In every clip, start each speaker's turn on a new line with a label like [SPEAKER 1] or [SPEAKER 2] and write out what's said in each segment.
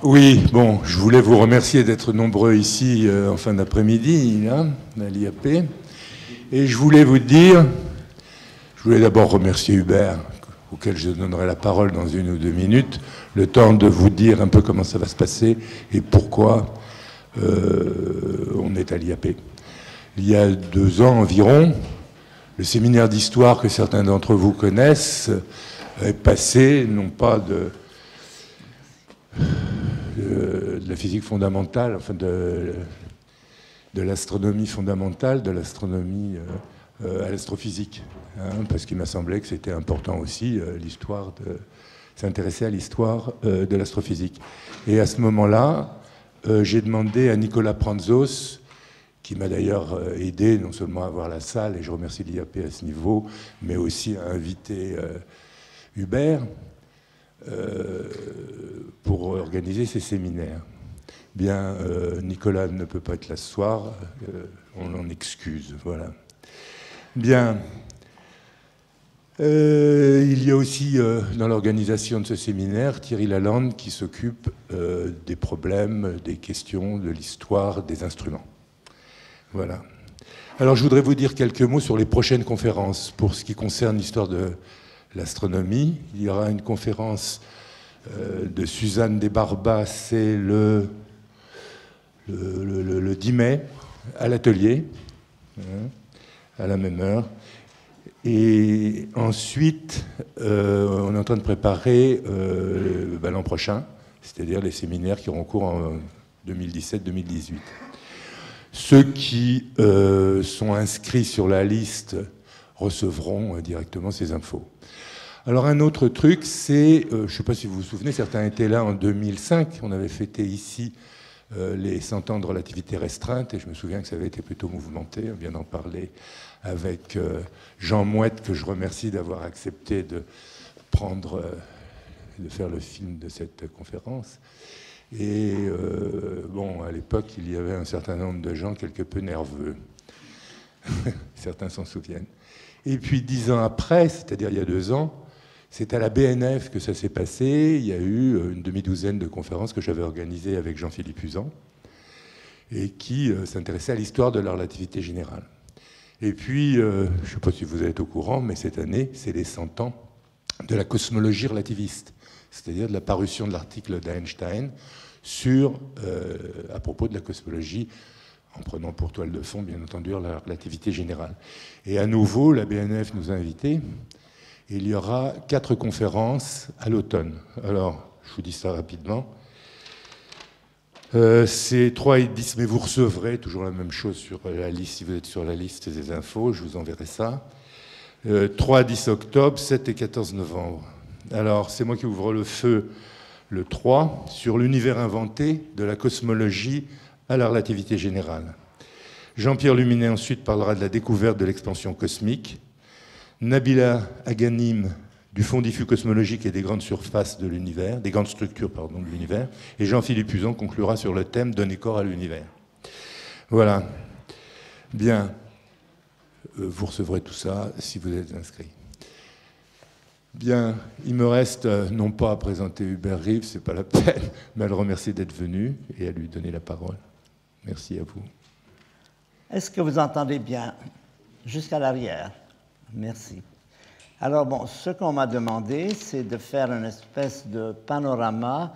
[SPEAKER 1] Oui, bon, je voulais vous remercier d'être nombreux ici en fin d'après-midi, là, à l'IAP. Et je voulais vous dire, je voulais d'abord remercier Hubert, auquel je donnerai la parole dans 1 ou 2 minutes, le temps de vous dire un peu comment ça va se passer et pourquoi on est à l'IAP. Il y a 2 ans environ, le séminaire d'histoire que certains d'entre vous connaissent est passé, non pas de la physique fondamentale, enfin de l'astronomie fondamentale, de l'astronomie à l'astrophysique, hein, parce qu'il m'a semblé que c'était important aussi l'histoire de s'intéresser à l'histoire de l'astrophysique. Et à ce moment-là, j'ai demandé à Nicolas Pranzos, qui m'a d'ailleurs aidé non seulement à avoir la salle, et je remercie l'IAP à ce niveau, mais aussi à inviter Hubert pour organiser ces séminaires. Bien, Nicolas ne peut pas être là ce soir, on l'en excuse, voilà. Bien, il y a aussi dans l'organisation de ce séminaire Thierry Lalande qui s'occupe des problèmes, des questions, de l'histoire, des instruments. Voilà. Alors je voudrais vous dire quelques mots sur les prochaines conférences. Pour ce qui concerne l'histoire de l'astronomie, il y aura une conférence de Suzanne Desbarbas, c'est le 10 mai, à l'atelier, hein, à la même heure. Et ensuite, on est en train de préparer l'an prochain, c'est-à-dire les séminaires qui auront cours en 2017-2018. Ceux qui sont inscrits sur la liste recevront directement ces infos. Alors un autre truc, c'est, je ne sais pas si vous vous souvenez, certains étaient là en 2005, on avait fêté ici les 100 ans de relativité restreinte, et je me souviens que ça avait été plutôt mouvementé, on vient d'en parler avec Jean Mouette, que je remercie d'avoir accepté de faire le film de cette conférence. Et bon, à l'époque, il y avait un certain nombre de gens quelque peu nerveux. Certains s'en souviennent. Et puis 10 ans après, c'est-à-dire il y a 2 ans, c'est à la BNF que ça s'est passé. Il y a eu une demi-douzaine de conférences que j'avais organisées avec Jean-Philippe Usan et qui s'intéressaient à l'histoire de la relativité générale. Et puis, je ne sais pas si vous êtes au courant, mais cette année, c'est les 100 ans de la cosmologie relativiste, c'est-à-dire de la parution de l'article d'Einstein à propos de la cosmologie, en prenant pour toile de fond, bien entendu, la relativité générale. Et à nouveau, la BNF nous a invités. Il y aura 4 conférences à l'automne. Alors, je vous dis ça rapidement. C'est 3 et 10, mais vous recevrez toujours la même chose sur la liste, si vous êtes sur la liste des infos, je vous enverrai ça. 3 à 10 octobre, 7 et 14 novembre. Alors, c'est moi qui ouvre le feu le 3, sur l'univers inventé de la cosmologie à la relativité générale. Jean-Pierre Luminet ensuite parlera de la découverte de l'expansion cosmique. Nabila Aghanim du fond diffus cosmologique et des grandes surfaces de l'univers, des grandes structures, pardon, de l'univers. Et Jean-Philippe Usan conclura sur le thème donner corps à l'univers. Voilà. Bien. Vous recevrez tout ça si vous êtes inscrit. Bien, il me reste non pas à présenter Hubert Reeves, c'est pas la peine, mais à le remercier d'être venu et à lui donner la parole. Merci à vous.
[SPEAKER 2] Est-ce que vous entendez bien? Jusqu'à l'arrière. Merci. Alors bon, ce qu'on m'a demandé, c'est de faire une espèce de panorama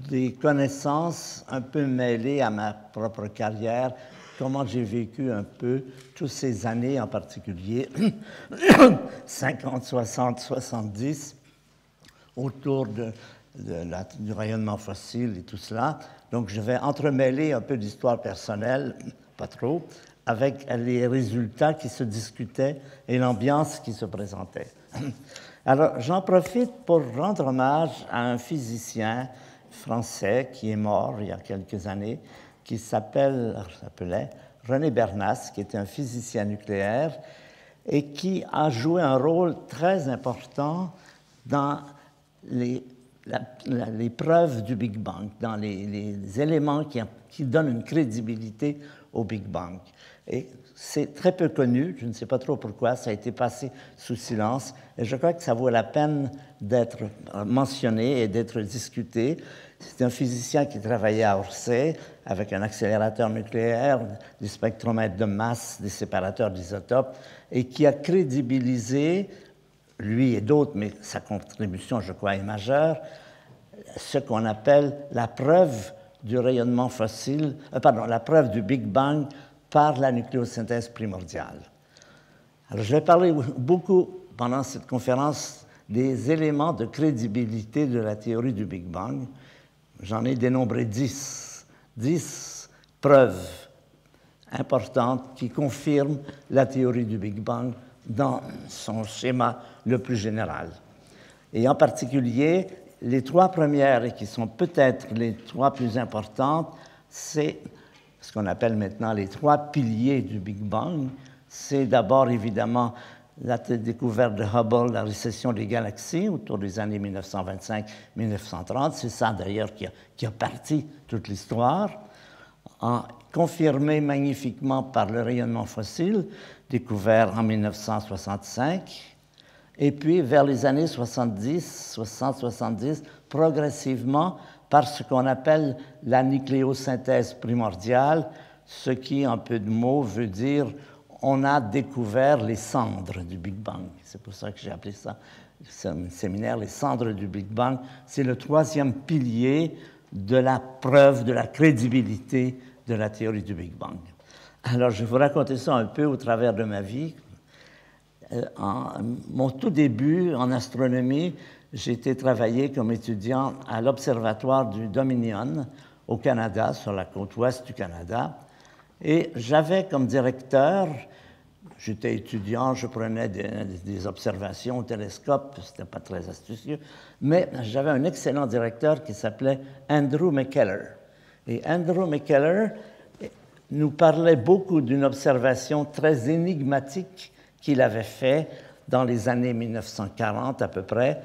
[SPEAKER 2] des connaissances un peu mêlées à ma propre carrière, comment j'ai vécu un peu toutes ces années en particulier, 50, 60, 70, autour du rayonnement fossile et tout cela. Donc je vais entremêler un peu d'histoire personnelle, pas trop, avec les résultats qui se discutaient et l'ambiance qui se présentait. Alors j'en profite pour rendre hommage à un physicien français qui est mort il y a quelques années, qui s'appelait René Bernas, qui était un physicien nucléaire et qui a joué un rôle très important dans les preuves du Big Bang, dans les éléments qui donnent une crédibilité au Big Bang. Et c'est très peu connu, je ne sais pas trop pourquoi, ça a été passé sous silence, et je crois que ça vaut la peine d'être mentionné et d'être discuté. C'est un physicien qui travaillait à Orsay avec un accélérateur nucléaire, des spectromètres de masse, des séparateurs d'isotopes, et qui a crédibilisé, lui et d'autres, mais sa contribution, je crois, est majeure, ce qu'on appelle la preuve du rayonnement fossile, la preuve du Big Bang par la nucléosynthèse primordiale. Alors, je vais parler beaucoup pendant cette conférence des éléments de crédibilité de la théorie du Big Bang. J'en ai dénombré 10 preuves importantes qui confirment la théorie du Big Bang dans son schéma le plus général. Et en particulier, les 3 premières, et qui sont peut-être les 3 plus importantes, c'est ce qu'on appelle maintenant les 3 piliers du Big Bang. C'est d'abord, évidemment, la découverte de Hubble, la récession des galaxies autour des années 1925-1930. C'est ça, d'ailleurs, qui a parti toute l'histoire, confirmé magnifiquement par le rayonnement fossile, découvert en 1965. Et puis, vers les années 60-70, progressivement, par ce qu'on appelle la nucléosynthèse primordiale, ce qui, en peu de mots, veut dire on a découvert les cendres du Big Bang. C'est pour ça que j'ai appelé ça, ce séminaire, les cendres du Big Bang. C'est le 3e pilier de la preuve, de la crédibilité de la théorie du Big Bang. Alors, je vais vous raconter ça un peu au travers de ma vie. Mon tout début en astronomie, j'ai été travailler comme étudiant à l'Observatoire du Dominion au Canada, sur la côte ouest du Canada. Et j'avais comme directeur, j'étais étudiant, je prenais des observations au télescope, c'était pas très astucieux, mais j'avais un excellent directeur qui s'appelait Andrew McKellar. Et Andrew McKellar nous parlait beaucoup d'une observation très énigmatique qu'il avait fait dans les années 1940 à peu près.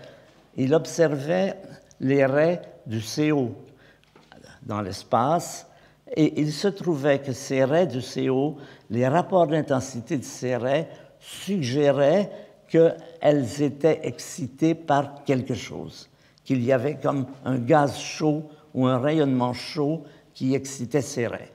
[SPEAKER 2] Il observait les raies du CO dans l'espace et il se trouvait que ces raies du CO, les rapports d'intensité de ces raies suggéraient qu'elles étaient excitées par quelque chose, qu'il y avait comme un gaz chaud ou un rayonnement chaud qui excitait ces raies.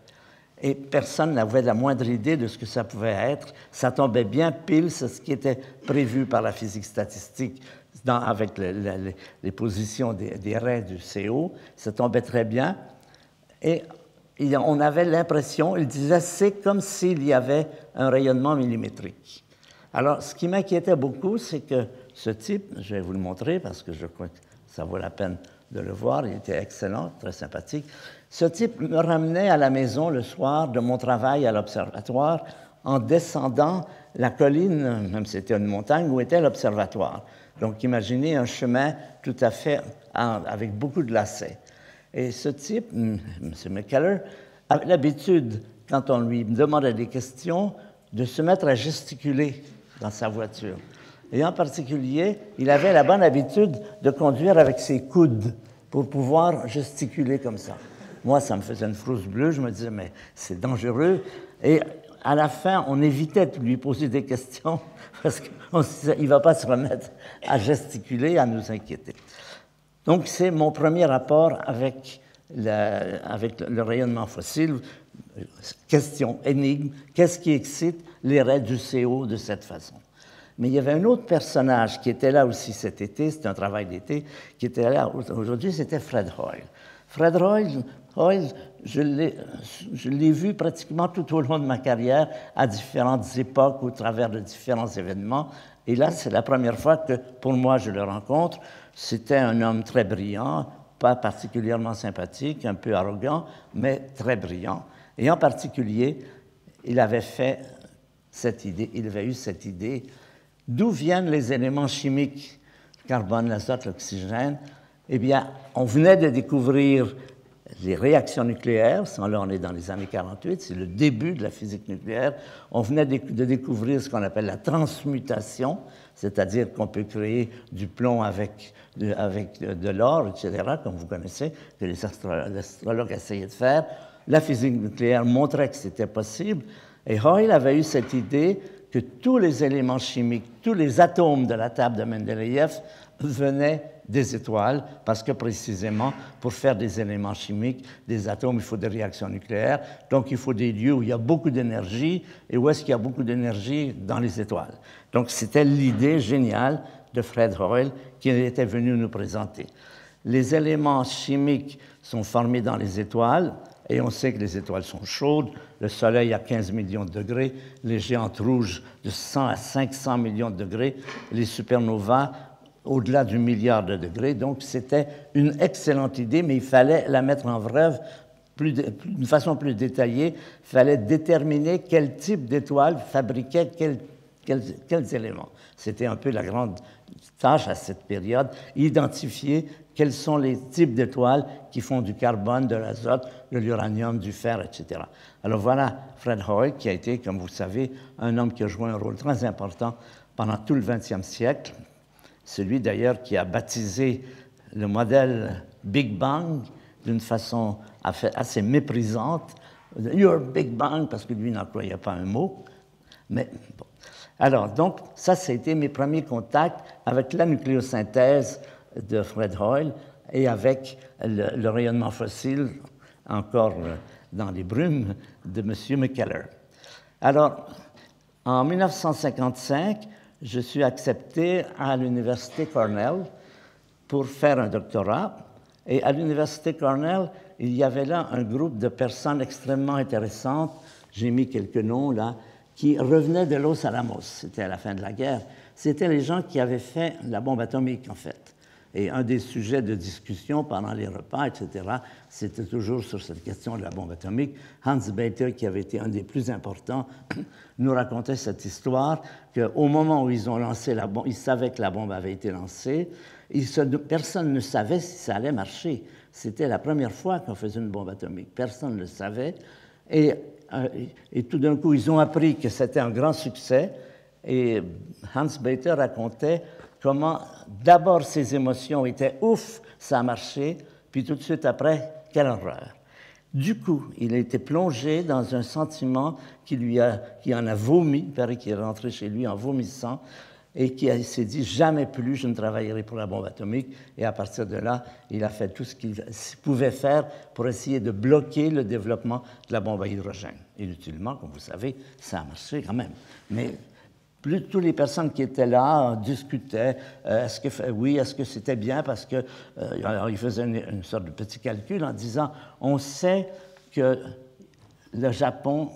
[SPEAKER 2] Et personne n'avait la moindre idée de ce que ça pouvait être. Ça tombait bien pile sur ce qui était prévu par la physique statistique avec les positions des raies du CO. Ça tombait très bien. Et on avait l'impression, il disait, c'est comme s'il y avait un rayonnement millimétrique. Alors, ce qui m'inquiétait beaucoup, c'est que ce type, je vais vous le montrer parce que je crois que ça vaut la peine de le voir, il était excellent, très sympathique. Ce type me ramenait à la maison le soir de mon travail à l'observatoire en descendant la colline, même si c'était une montagne, où était l'observatoire. Donc, imaginez un chemin tout à fait avec beaucoup de lacets. Et ce type, M. McKellar, avait l'habitude, quand on lui demandait des questions, de se mettre à gesticuler dans sa voiture. Et en particulier, il avait la bonne habitude de conduire avec ses coudes pour pouvoir gesticuler comme ça. Moi, ça me faisait une frousse bleue. Je me disais, mais c'est dangereux. Et à la fin, on évitait de lui poser des questions parce qu'il ne va pas se remettre à gesticuler, à nous inquiéter. Donc, c'est mon premier rapport avec le rayonnement fossile. Question, énigme, qu'est-ce qui excite les raies du CO de cette façon? Mais il y avait un autre personnage qui était là aussi cet été, c'était un travail d'été, qui était là aujourd'hui, c'était Fred Hoyle. Fred Hoyle, je l'ai vu pratiquement tout au long de ma carrière, à différentes époques, au travers de différents événements. Et là, c'est la première fois que, pour moi, je le rencontre. C'était un homme très brillant, pas particulièrement sympathique, un peu arrogant, mais très brillant. Et en particulier, il avait eu cette idée, d'où viennent les éléments chimiques, le carbone, l'azote, l'oxygène? Eh bien, on venait de découvrir les réactions nucléaires. Là, on est dans les années 48, c'est le début de la physique nucléaire. On venait de découvrir ce qu'on appelle la transmutation, c'est-à-dire qu'on peut créer du plomb avec de l'or, etc., comme vous connaissez, que les astrologues essayaient de faire. La physique nucléaire montrait que c'était possible. Et Hoyle avait eu cette idée que tous les éléments chimiques, tous les atomes de la table de Mendeleïev venaient des étoiles, parce que précisément, pour faire des éléments chimiques, des atomes, il faut des réactions nucléaires, donc il faut des lieux où il y a beaucoup d'énergie, et où est-ce qu'il y a beaucoup d'énergie? Dans les étoiles. Donc c'était l'idée géniale de Fred Hoyle qui était venu nous présenter. Les éléments chimiques sont formés dans les étoiles, et on sait que les étoiles sont chaudes. Le Soleil à 15 millions de degrés, les géantes rouges de 100 à 500 millions de degrés, les supernovas au-delà du milliard de degrés. Donc c'était une excellente idée, mais il fallait la mettre en œuvre d'une façon plus détaillée. Il fallait déterminer quel type d'étoile fabriquait quels éléments. C'était un peu la grande tâche à cette période, identifier quels sont les types d'étoiles qui font du carbone, de l'azote, de l'uranium, du fer, etc. Alors voilà Fred Hoyle, qui a été, comme vous savez, un homme qui a joué un rôle très important pendant tout le XXe siècle, celui d'ailleurs qui a baptisé le modèle Big Bang d'une façon assez méprisante, Your Big Bang, parce que lui n'employait pas un mot, mais bon. Alors, donc, ça a été mes premiers contacts avec la nucléosynthèse de Fred Hoyle et avec le rayonnement fossile, encore dans les brumes, de M. McKellar. Alors, en 1955, je suis accepté à l'Université Cornell pour faire un doctorat. Et à l'Université Cornell, il y avait là un groupe de personnes extrêmement intéressantes, j'ai mis quelques noms là, qui revenaient de Los Alamos. C'était à la fin de la guerre. C'était les gens qui avaient fait la bombe atomique, en fait. Et un des sujets de discussion pendant les repas, etc., c'était toujours sur cette question de la bombe atomique. Hans Bethe, qui avait été un des plus importants, nous racontait cette histoire qu'au moment où ils ont lancé la bombe, ils savaient que la bombe avait été lancée, personne ne savait si ça allait marcher. C'était la première fois qu'on faisait une bombe atomique. Personne ne le savait. Et tout d'un coup, ils ont appris que c'était un grand succès. Et Hans Bethe racontait comment d'abord ses émotions étaient « ouf, ça a marché », puis tout de suite après, « quelle horreur ». Du coup, il a été plongé dans un sentiment qui en a vomi, il paraît qu'il est rentré chez lui en vomissant, et qui s'est dit « jamais plus je ne travaillerai pour la bombe atomique ». Et à partir de là, il a fait tout ce qu'il pouvait faire pour essayer de bloquer le développement de la bombe à hydrogène. Inutilement, comme vous savez, ça a marché quand même. Mais toutes les personnes qui étaient là discutaient, est-ce que c'était bien, parce que alors ils faisaient une sorte de petit calcul en disant, on sait que le Japon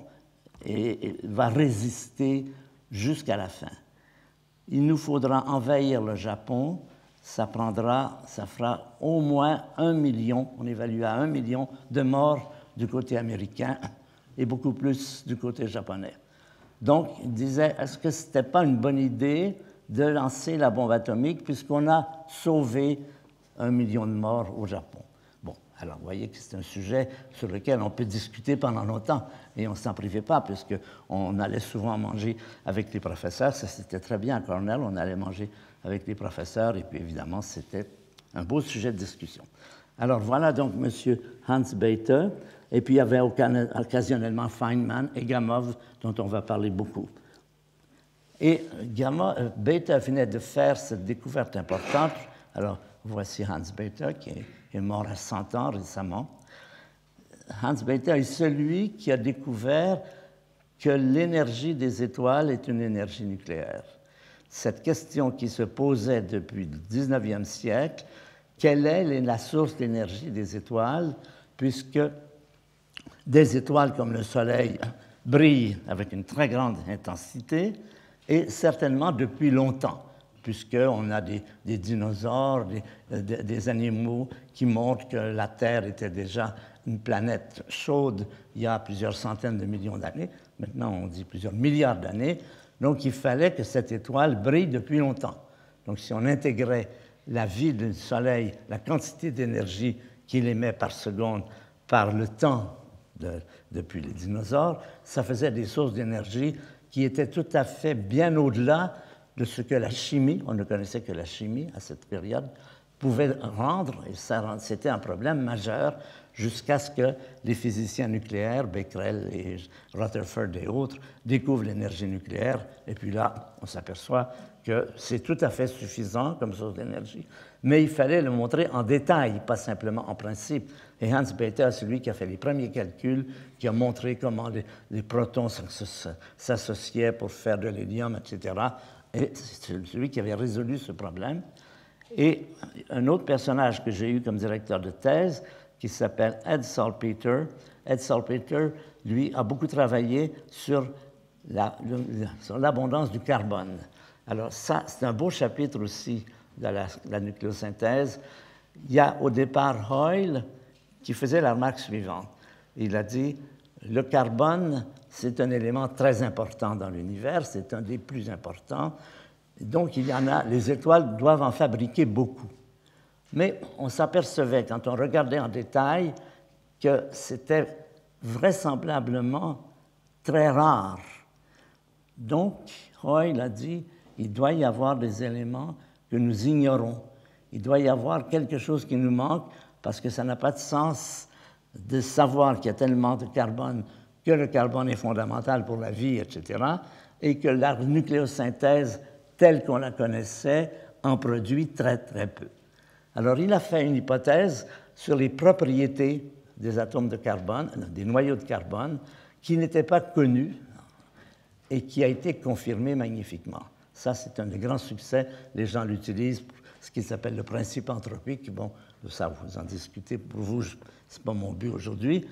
[SPEAKER 2] va résister jusqu'à la fin. Il nous faudra envahir le Japon, ça fera au moins 1 million, on évalue à 1 million de morts du côté américain et beaucoup plus du côté japonais. Donc, il disait, est-ce que ce n'était pas une bonne idée de lancer la bombe atomique puisqu'on a sauvé 1 million de morts au Japon? Bon, alors vous voyez que c'est un sujet sur lequel on peut discuter pendant longtemps et on ne s'en privait pas puisqu'on allait souvent manger avec les professeurs. Ça, c'était très bien à Cornell, on allait manger avec les professeurs et puis évidemment, c'était un beau sujet de discussion. Alors voilà donc M. Hans Bethe. Et puis, il y avait occasionnellement Feynman et Gamow, dont on va parler beaucoup. Et Bethe venait de faire cette découverte importante. Alors, voici Hans Bethe, qui est mort à 100 ans récemment. Hans Bethe est celui qui a découvert que l'énergie des étoiles est une énergie nucléaire. Cette question qui se posait depuis le 19e siècle, quelle est la source d'énergie des étoiles, puisque des étoiles comme le Soleil brillent avec une très grande intensité et certainement depuis longtemps, puisqu'on a des dinosaures, des animaux qui montrent que la Terre était déjà une planète chaude il y a plusieurs centaines de millions d'années. Maintenant, on dit plusieurs milliards d'années. Donc, il fallait que cette étoile brille depuis longtemps. Donc, si on intégrait la vie du Soleil, la quantité d'énergie qu'il émet par seconde, par le temps depuis les dinosaures, ça faisait des sources d'énergie qui étaient tout à fait bien au-delà de ce que la chimie, on ne connaissait que la chimie à cette période, pouvait rendre, et c'était un problème majeur, jusqu'à ce que les physiciens nucléaires, Becquerel et Rutherford et autres, découvrent l'énergie nucléaire. Et puis là, on s'aperçoit que c'est tout à fait suffisant comme source d'énergie. Mais il fallait le montrer en détail, pas simplement en principe. Et Hans Bethe, celui qui a fait les premiers calculs, qui a montré comment les protons s'associaient pour faire de l'hélium, etc. Et c'est celui qui avait résolu ce problème. Et un autre personnage que j'ai eu comme directeur de thèse, qui s'appelle Ed Salpeter. Ed Salpeter, lui, a beaucoup travaillé sur l'abondance du carbone. Alors ça, c'est un beau chapitre aussi de la nucléosynthèse. Il y a au départ Hoyle qui faisait la remarque suivante. Il a dit, le carbone, c'est un élément très important dans l'univers, c'est un des plus importants. Donc, il y en a, les étoiles doivent en fabriquer beaucoup. Mais on s'apercevait, quand on regardait en détail, que c'était vraisemblablement très rare. Donc, Hoyle a dit, il doit y avoir des éléments que nous ignorons. Il doit y avoir quelque chose qui nous manque, parce que ça n'a pas de sens de savoir qu'il y a tellement de carbone, que le carbone est fondamental pour la vie, etc., et que la nucléosynthèse, telle qu'on la connaissait, en produit très, très peu. Alors, il a fait une hypothèse sur les propriétés des atomes de carbone, des noyaux de carbone, qui n'étaient pas connus et qui a été confirmée magnifiquement. Ça, c'est un des grands succès. Les gens l'utilisent pour ce qui s'appelle le principe anthropique. Bon, ça, vous en discutez. Pour vous, ce n'est pas mon but aujourd'hui.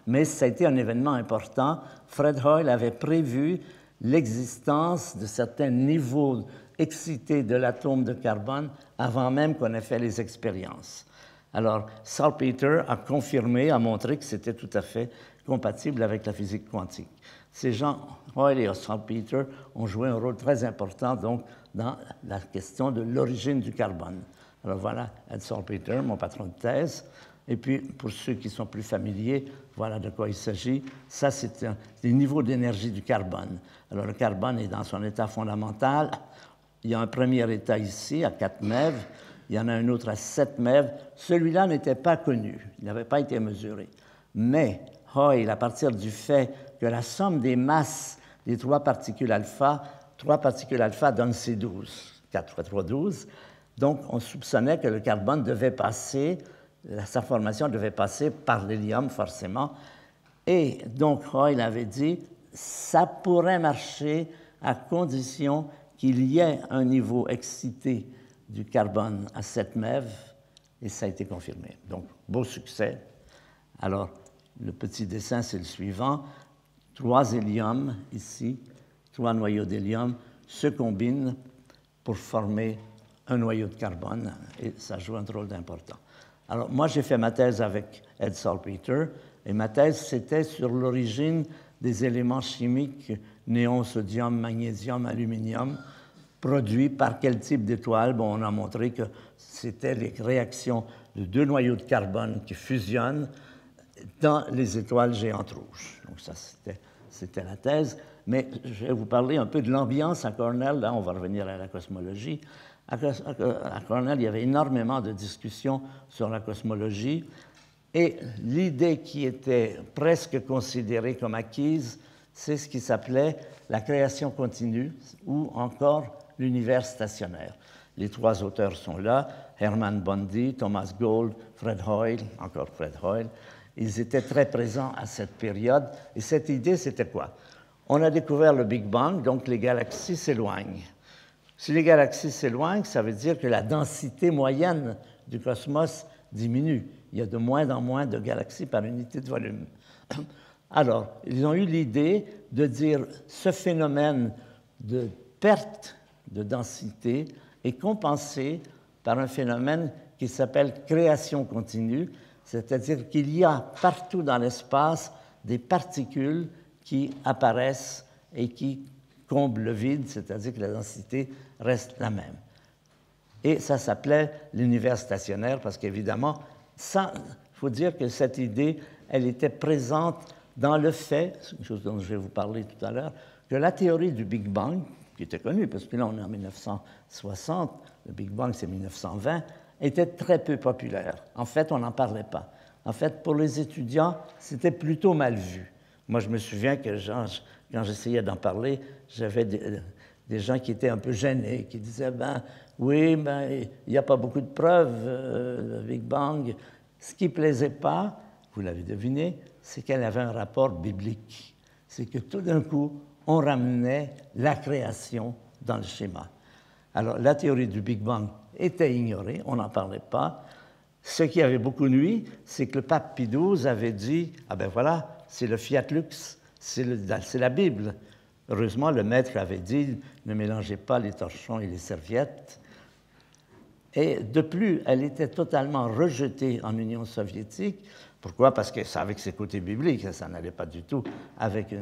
[SPEAKER 2] Mais ça a été un événement important. Fred Hoyle avait prévu l'existence de certains niveaux excités de l'atome de carbone avant même qu'on ait fait les expériences. Alors, Salpeter a confirmé, a montré que c'était tout à fait compatible avec la physique quantique. Ces gens, Hoyle et Salpeter, ont joué un rôle très important donc, dans la question de l'origine du carbone. Alors voilà, Ed Salpeter, mon patron de thèse. Et puis, pour ceux qui sont plus familiers, voilà de quoi il s'agit. Ça, c'est les niveaux d'énergie du carbone. Alors, le carbone est dans son état fondamental. Il y a un premier état ici, à 4 MeV. Il y en a un autre à 7 MeV. Celui-là n'était pas connu. Il n'avait pas été mesuré. Mais Hoyle, à partir du fait que la somme des masses des 3 particules alpha donnent C12, 4 fois 3, 12. Donc, on soupçonnait que le carbone devait passer, sa formation devait passer par l'hélium, forcément. Et donc, Hoyle avait dit, ça pourrait marcher à condition qu'il y ait un niveau excité du carbone à 7 MeV, et ça a été confirmé. Donc, beau succès. Alors, le petit dessin, c'est le suivant. 3 héliums, ici, 3 noyaux d'hélium se combinent pour former un noyau de carbone, et ça joue un rôle d'important. Alors, moi, j'ai fait ma thèse avec Ed Salpeter, et ma thèse, c'était sur l'origine des éléments chimiques néon, sodium, magnésium, aluminium, produits par quel type d'étoile? Bon, on a montré que c'était les réactions de 2 noyaux de carbone qui fusionnent dans les étoiles géantes rouges. Donc ça, c'était la thèse. Mais je vais vous parler un peu de l'ambiance à Cornell. Là, on va revenir à la cosmologie. À Cornell, il y avait énormément de discussions sur la cosmologie. Et l'idée qui était presque considérée comme acquise, c'est ce qui s'appelait la création continue ou encore l'univers stationnaire. Les 3 auteurs sont là, Hermann Bondi, Thomas Gold, Fred Hoyle, encore Fred Hoyle. Ils étaient très présents à cette période. Et cette idée, c'était quoi? On a découvert le Big Bang, donc les galaxies s'éloignent. Si les galaxies s'éloignent, ça veut dire que la densité moyenne du cosmos diminue. Il y a de moins en moins de galaxies par unité de volume. Alors, ils ont eu l'idée de dire ce phénomène de perte de densité est compensé par un phénomène qui s'appelle création continue, c'est-à-dire qu'il y a partout dans l'espace des particules qui apparaissent et qui comblent le vide, c'est-à-dire que la densité reste la même. Et ça s'appelait l'univers stationnaire parce qu'évidemment, il faut dire que cette idée, elle était présente dans le fait, c'est une chose dont je vais vous parler tout à l'heure, que la théorie du Big Bang, qui était connue, parce que là on est en 1960, le Big Bang c'est 1920, était très peu populaire. En fait, on n'en parlait pas. En fait, pour les étudiants, c'était plutôt mal vu. Moi, je me souviens que quand j'essayais d'en parler, j'avais des gens qui étaient un peu gênés, qui disaient, oui, il n'y a pas beaucoup de preuves, le Big Bang. Ce qui ne plaisait pas, vous l'avez deviné, c'est qu'elle avait un rapport biblique. C'est que tout d'un coup, on ramenait la création dans le schéma. Alors, la théorie du Big Bang était ignorée, on n'en parlait pas. Ce qui avait beaucoup nui, c'est que le pape Pie XII avait dit « Ah ben voilà, c'est le Fiat Lux, c'est la Bible ». Heureusement, le maître avait dit « Ne mélangez pas les torchons et les serviettes ». Et de plus, elle était totalement rejetée en Union soviétique. Pourquoi? Parce que ça, avec ses côtés bibliques, ça n'allait pas du tout avec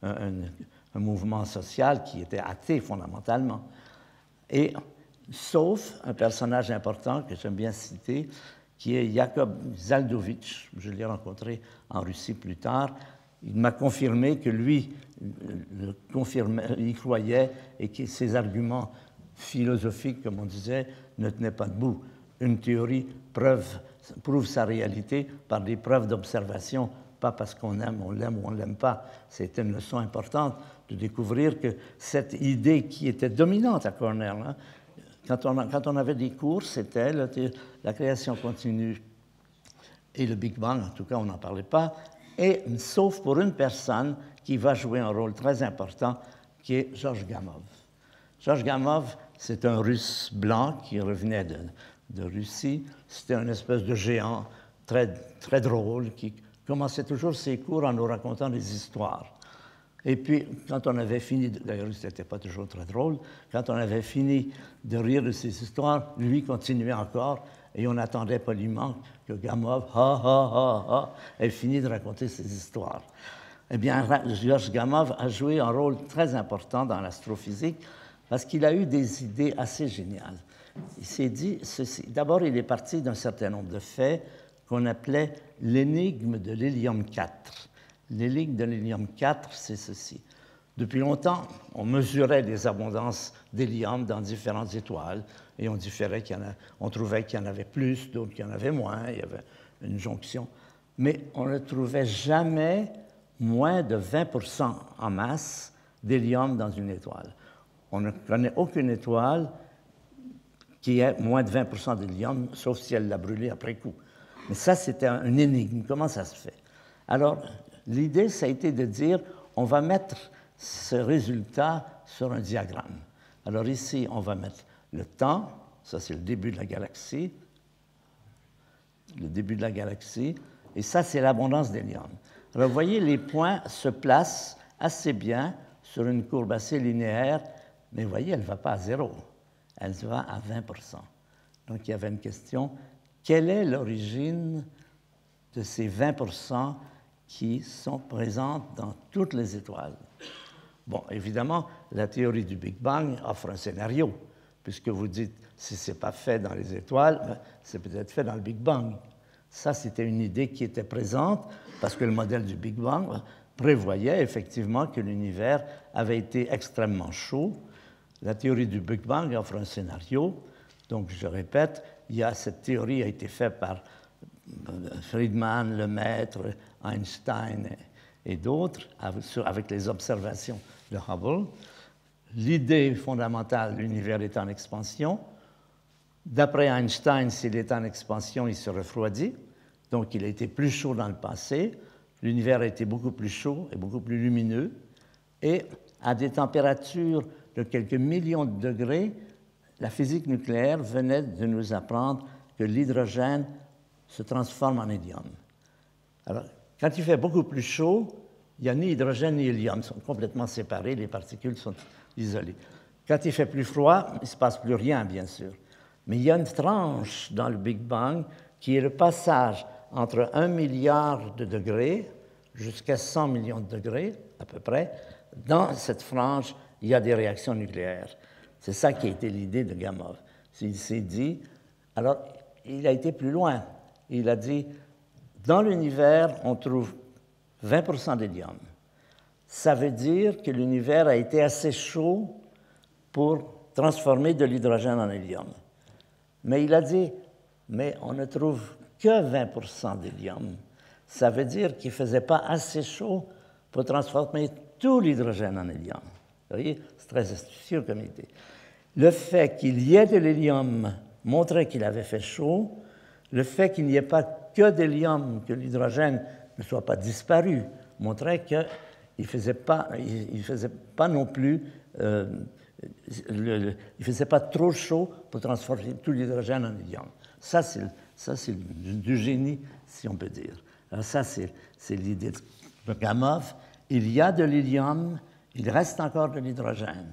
[SPEAKER 2] un mouvement social qui était athée fondamentalement. Et sauf un personnage important que j'aime bien citer, qui est Yakov Zaldovitch. Je l'ai rencontré en Russie plus tard. Il m'a confirmé que lui, il croyait et que ses arguments philosophiques, comme on disait, ne tenaient pas debout. Une théorie prouve sa réalité par des preuves d'observation, pas parce qu'on aime, on l'aime ou on ne l'aime pas. C'était une leçon importante de découvrir que cette idée qui était dominante à Cornell, hein, quand on avait des cours, c'était la création continue et le Big Bang, en tout cas, on n'en parlait pas, et sauf pour une personne qui va jouer un rôle très important, qui est Georges Gamow. Georges Gamow, c'est un Russe blanc qui revenait de Russie. C'était une espèce de géant très, très drôle qui commençait toujours ses cours en nous racontant des histoires. Et puis, quand on avait fini, d'ailleurs, ce n'était pas toujours très drôle, quand on avait fini de rire de ces histoires, lui continuait encore, et on attendait poliment que Gamow, ait fini de raconter ses histoires. Eh bien, Georges Gamow a joué un rôle très important dans l'astrophysique parce qu'il a eu des idées assez géniales. Il s'est dit ceci. D'abord, il est parti d'un certain nombre de faits qu'on appelait l'énigme de l'hélium 4. L'énigme de l'hélium 4, c'est ceci. Depuis longtemps, on mesurait les abondances d'hélium dans différentes étoiles et on trouvait qu'il y en avait plus, d'autres qu'il y en avait moins, il y avait une jonction. Mais on ne trouvait jamais moins de 20% en masse d'hélium dans une étoile. On ne connaît aucune étoile qui ait moins de 20% d'hélium, sauf si elle l'a brûlé après coup. Mais ça, c'était une énigme. Comment ça se fait? Alors, l'idée, ça a été de dire, on va mettre ce résultat sur un diagramme. Alors ici, on va mettre le temps, ça c'est le début de la galaxie, et ça c'est l'abondance d'hélium. Alors vous voyez, les points se placent assez bien sur une courbe assez linéaire, mais vous voyez, elle ne va pas à 0, elle va à 20%. Donc il y avait une question, quelle est l'origine de ces 20% qui sont présentes dans toutes les étoiles? Bon, évidemment, la théorie du Big Bang offre un scénario, puisque vous dites, si ce n'est pas fait dans les étoiles, c'est peut-être fait dans le Big Bang. Ça, c'était une idée qui était présente, parce que le modèle du Big Bang prévoyait effectivement que l'univers avait été extrêmement chaud. La théorie du Big Bang offre un scénario. Donc, je répète, cette théorie a été faite par Friedman, Lemaître, Einstein et d'autres, avec les observations de Hubble. L'idée fondamentale, l'univers est en expansion. D'après Einstein, s'il est en expansion, il se refroidit. Donc, il a été plus chaud dans le passé. L'univers a été beaucoup plus chaud et beaucoup plus lumineux. Et à des températures de quelques millions de degrés, la physique nucléaire venait de nous apprendre que l'hydrogène se transforme en hélium. Alors, quand il fait beaucoup plus chaud, il n'y a ni hydrogène ni hélium, ils sont complètement séparés, les particules sont isolées. Quand il fait plus froid, il ne se passe plus rien, bien sûr. Mais il y a une tranche dans le Big Bang qui est le passage entre 1 milliard de degrés jusqu'à 100 millions de degrés, à peu près. Dans cette frange, il y a des réactions nucléaires. C'est ça qui a été l'idée de Gamow. Il s'est dit, alors, il a été plus loin. Il a dit, dans l'univers, on trouve 20% d'hélium. Ça veut dire que l'univers a été assez chaud pour transformer de l'hydrogène en hélium. Mais il a dit, mais on ne trouve que 20% d'hélium. Ça veut dire qu'il ne faisait pas assez chaud pour transformer tout l'hydrogène en hélium. Vous voyez, c'est très astucieux comme idée. Le fait qu'il y ait de l'hélium montrait qu'il avait fait chaud. Le fait qu'il n'y ait pas que d'hélium, que l'hydrogène ne soit pas disparu, montrait qu'il ne faisait pas non plus, il ne faisait pas trop chaud pour transformer tout l'hydrogène en hélium. Ça, c'est du génie, si on peut dire. Alors ça, c'est l'idée de Gamow. Il y a de l'hélium, il reste encore de l'hydrogène.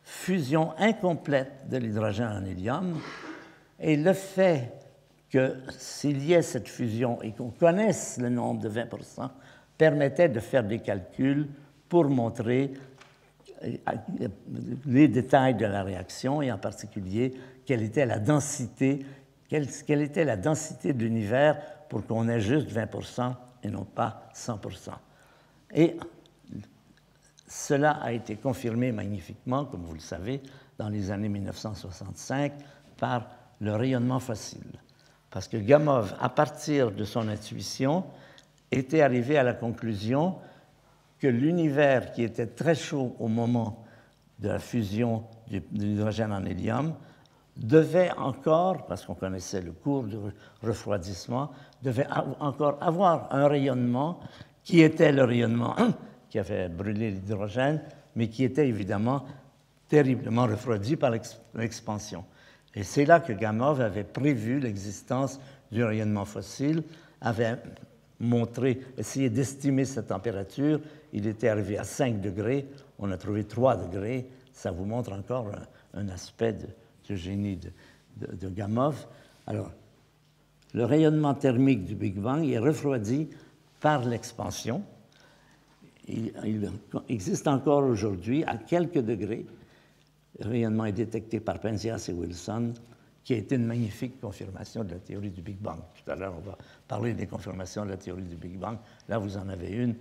[SPEAKER 2] Fusion incomplète de l'hydrogène en hélium, et le fait que s'il y ait cette fusion et qu'on connaisse le nombre de 20%, permettait de faire des calculs pour montrer les détails de la réaction et en particulier quelle était la densité de l'univers pour qu'on ait juste 20% et non pas 100%. Et cela a été confirmé magnifiquement, comme vous le savez, dans les années 1965 par le rayonnement fossile. Parce que Gamow, à partir de son intuition, était arrivé à la conclusion que l'univers qui était très chaud au moment de la fusion de l'hydrogène en hélium devait encore, parce qu'on connaissait le cours du refroidissement, devait encore avoir un rayonnement qui était le rayonnement qui avait brûlé l'hydrogène, mais qui était évidemment terriblement refroidi par l'expansion. Et c'est là que Gamow avait prévu l'existence du rayonnement fossile, avait essayé d'estimer sa température. Il était arrivé à 5 degrés, on a trouvé 3 degrés. Ça vous montre encore un aspect du génie de Gamow. Alors, le rayonnement thermique du Big Bang est refroidi par l'expansion. Il existe encore aujourd'hui à quelques degrés. Le rayonnement est détecté par Penzias et Wilson, qui a été une magnifique confirmation de la théorie du Big Bang. Tout à l'heure, on va parler des confirmations de la théorie du Big Bang. Là, vous en avez une.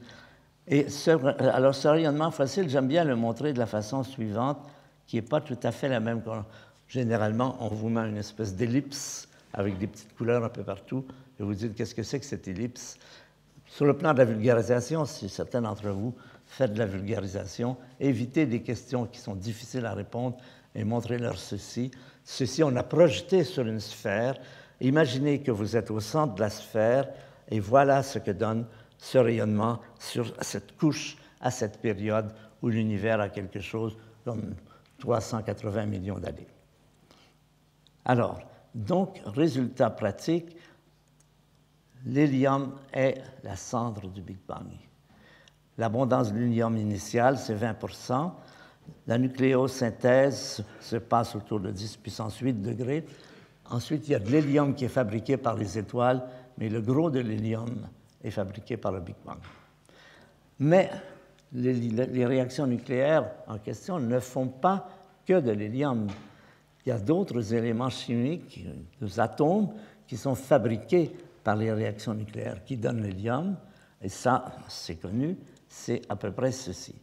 [SPEAKER 2] Et alors, ce rayonnement fossile, j'aime bien le montrer de la façon suivante, qui n'est pas tout à fait la même. Généralement, on vous met une espèce d'ellipse avec des petites couleurs un peu partout, et vous dites qu'est-ce que c'est que cette ellipse. Sur le plan de la vulgarisation, si certains d'entre vous faites de la vulgarisation, évitez des questions qui sont difficiles à répondre et montrez-leur ceci. Ceci, on a projeté sur une sphère. Imaginez que vous êtes au centre de la sphère et voilà ce que donne ce rayonnement sur cette couche à cette période où l'univers a quelque chose comme 380 millions d'années. Alors, donc, résultat pratique, l'hélium est la cendre du Big Bang. L'abondance de l'hélium initiale, c'est 20%. La nucléosynthèse se passe autour de 10 puissance 8 degrés. Ensuite, il y a de l'hélium qui est fabriqué par les étoiles, mais le gros de l'hélium est fabriqué par le Big Bang. Mais les réactions nucléaires en question ne font pas que de l'hélium. Il y a d'autres éléments chimiques, des atomes, qui sont fabriqués par les réactions nucléaires qui donnent l'hélium. Et ça, c'est connu, c'est à peu près ceci.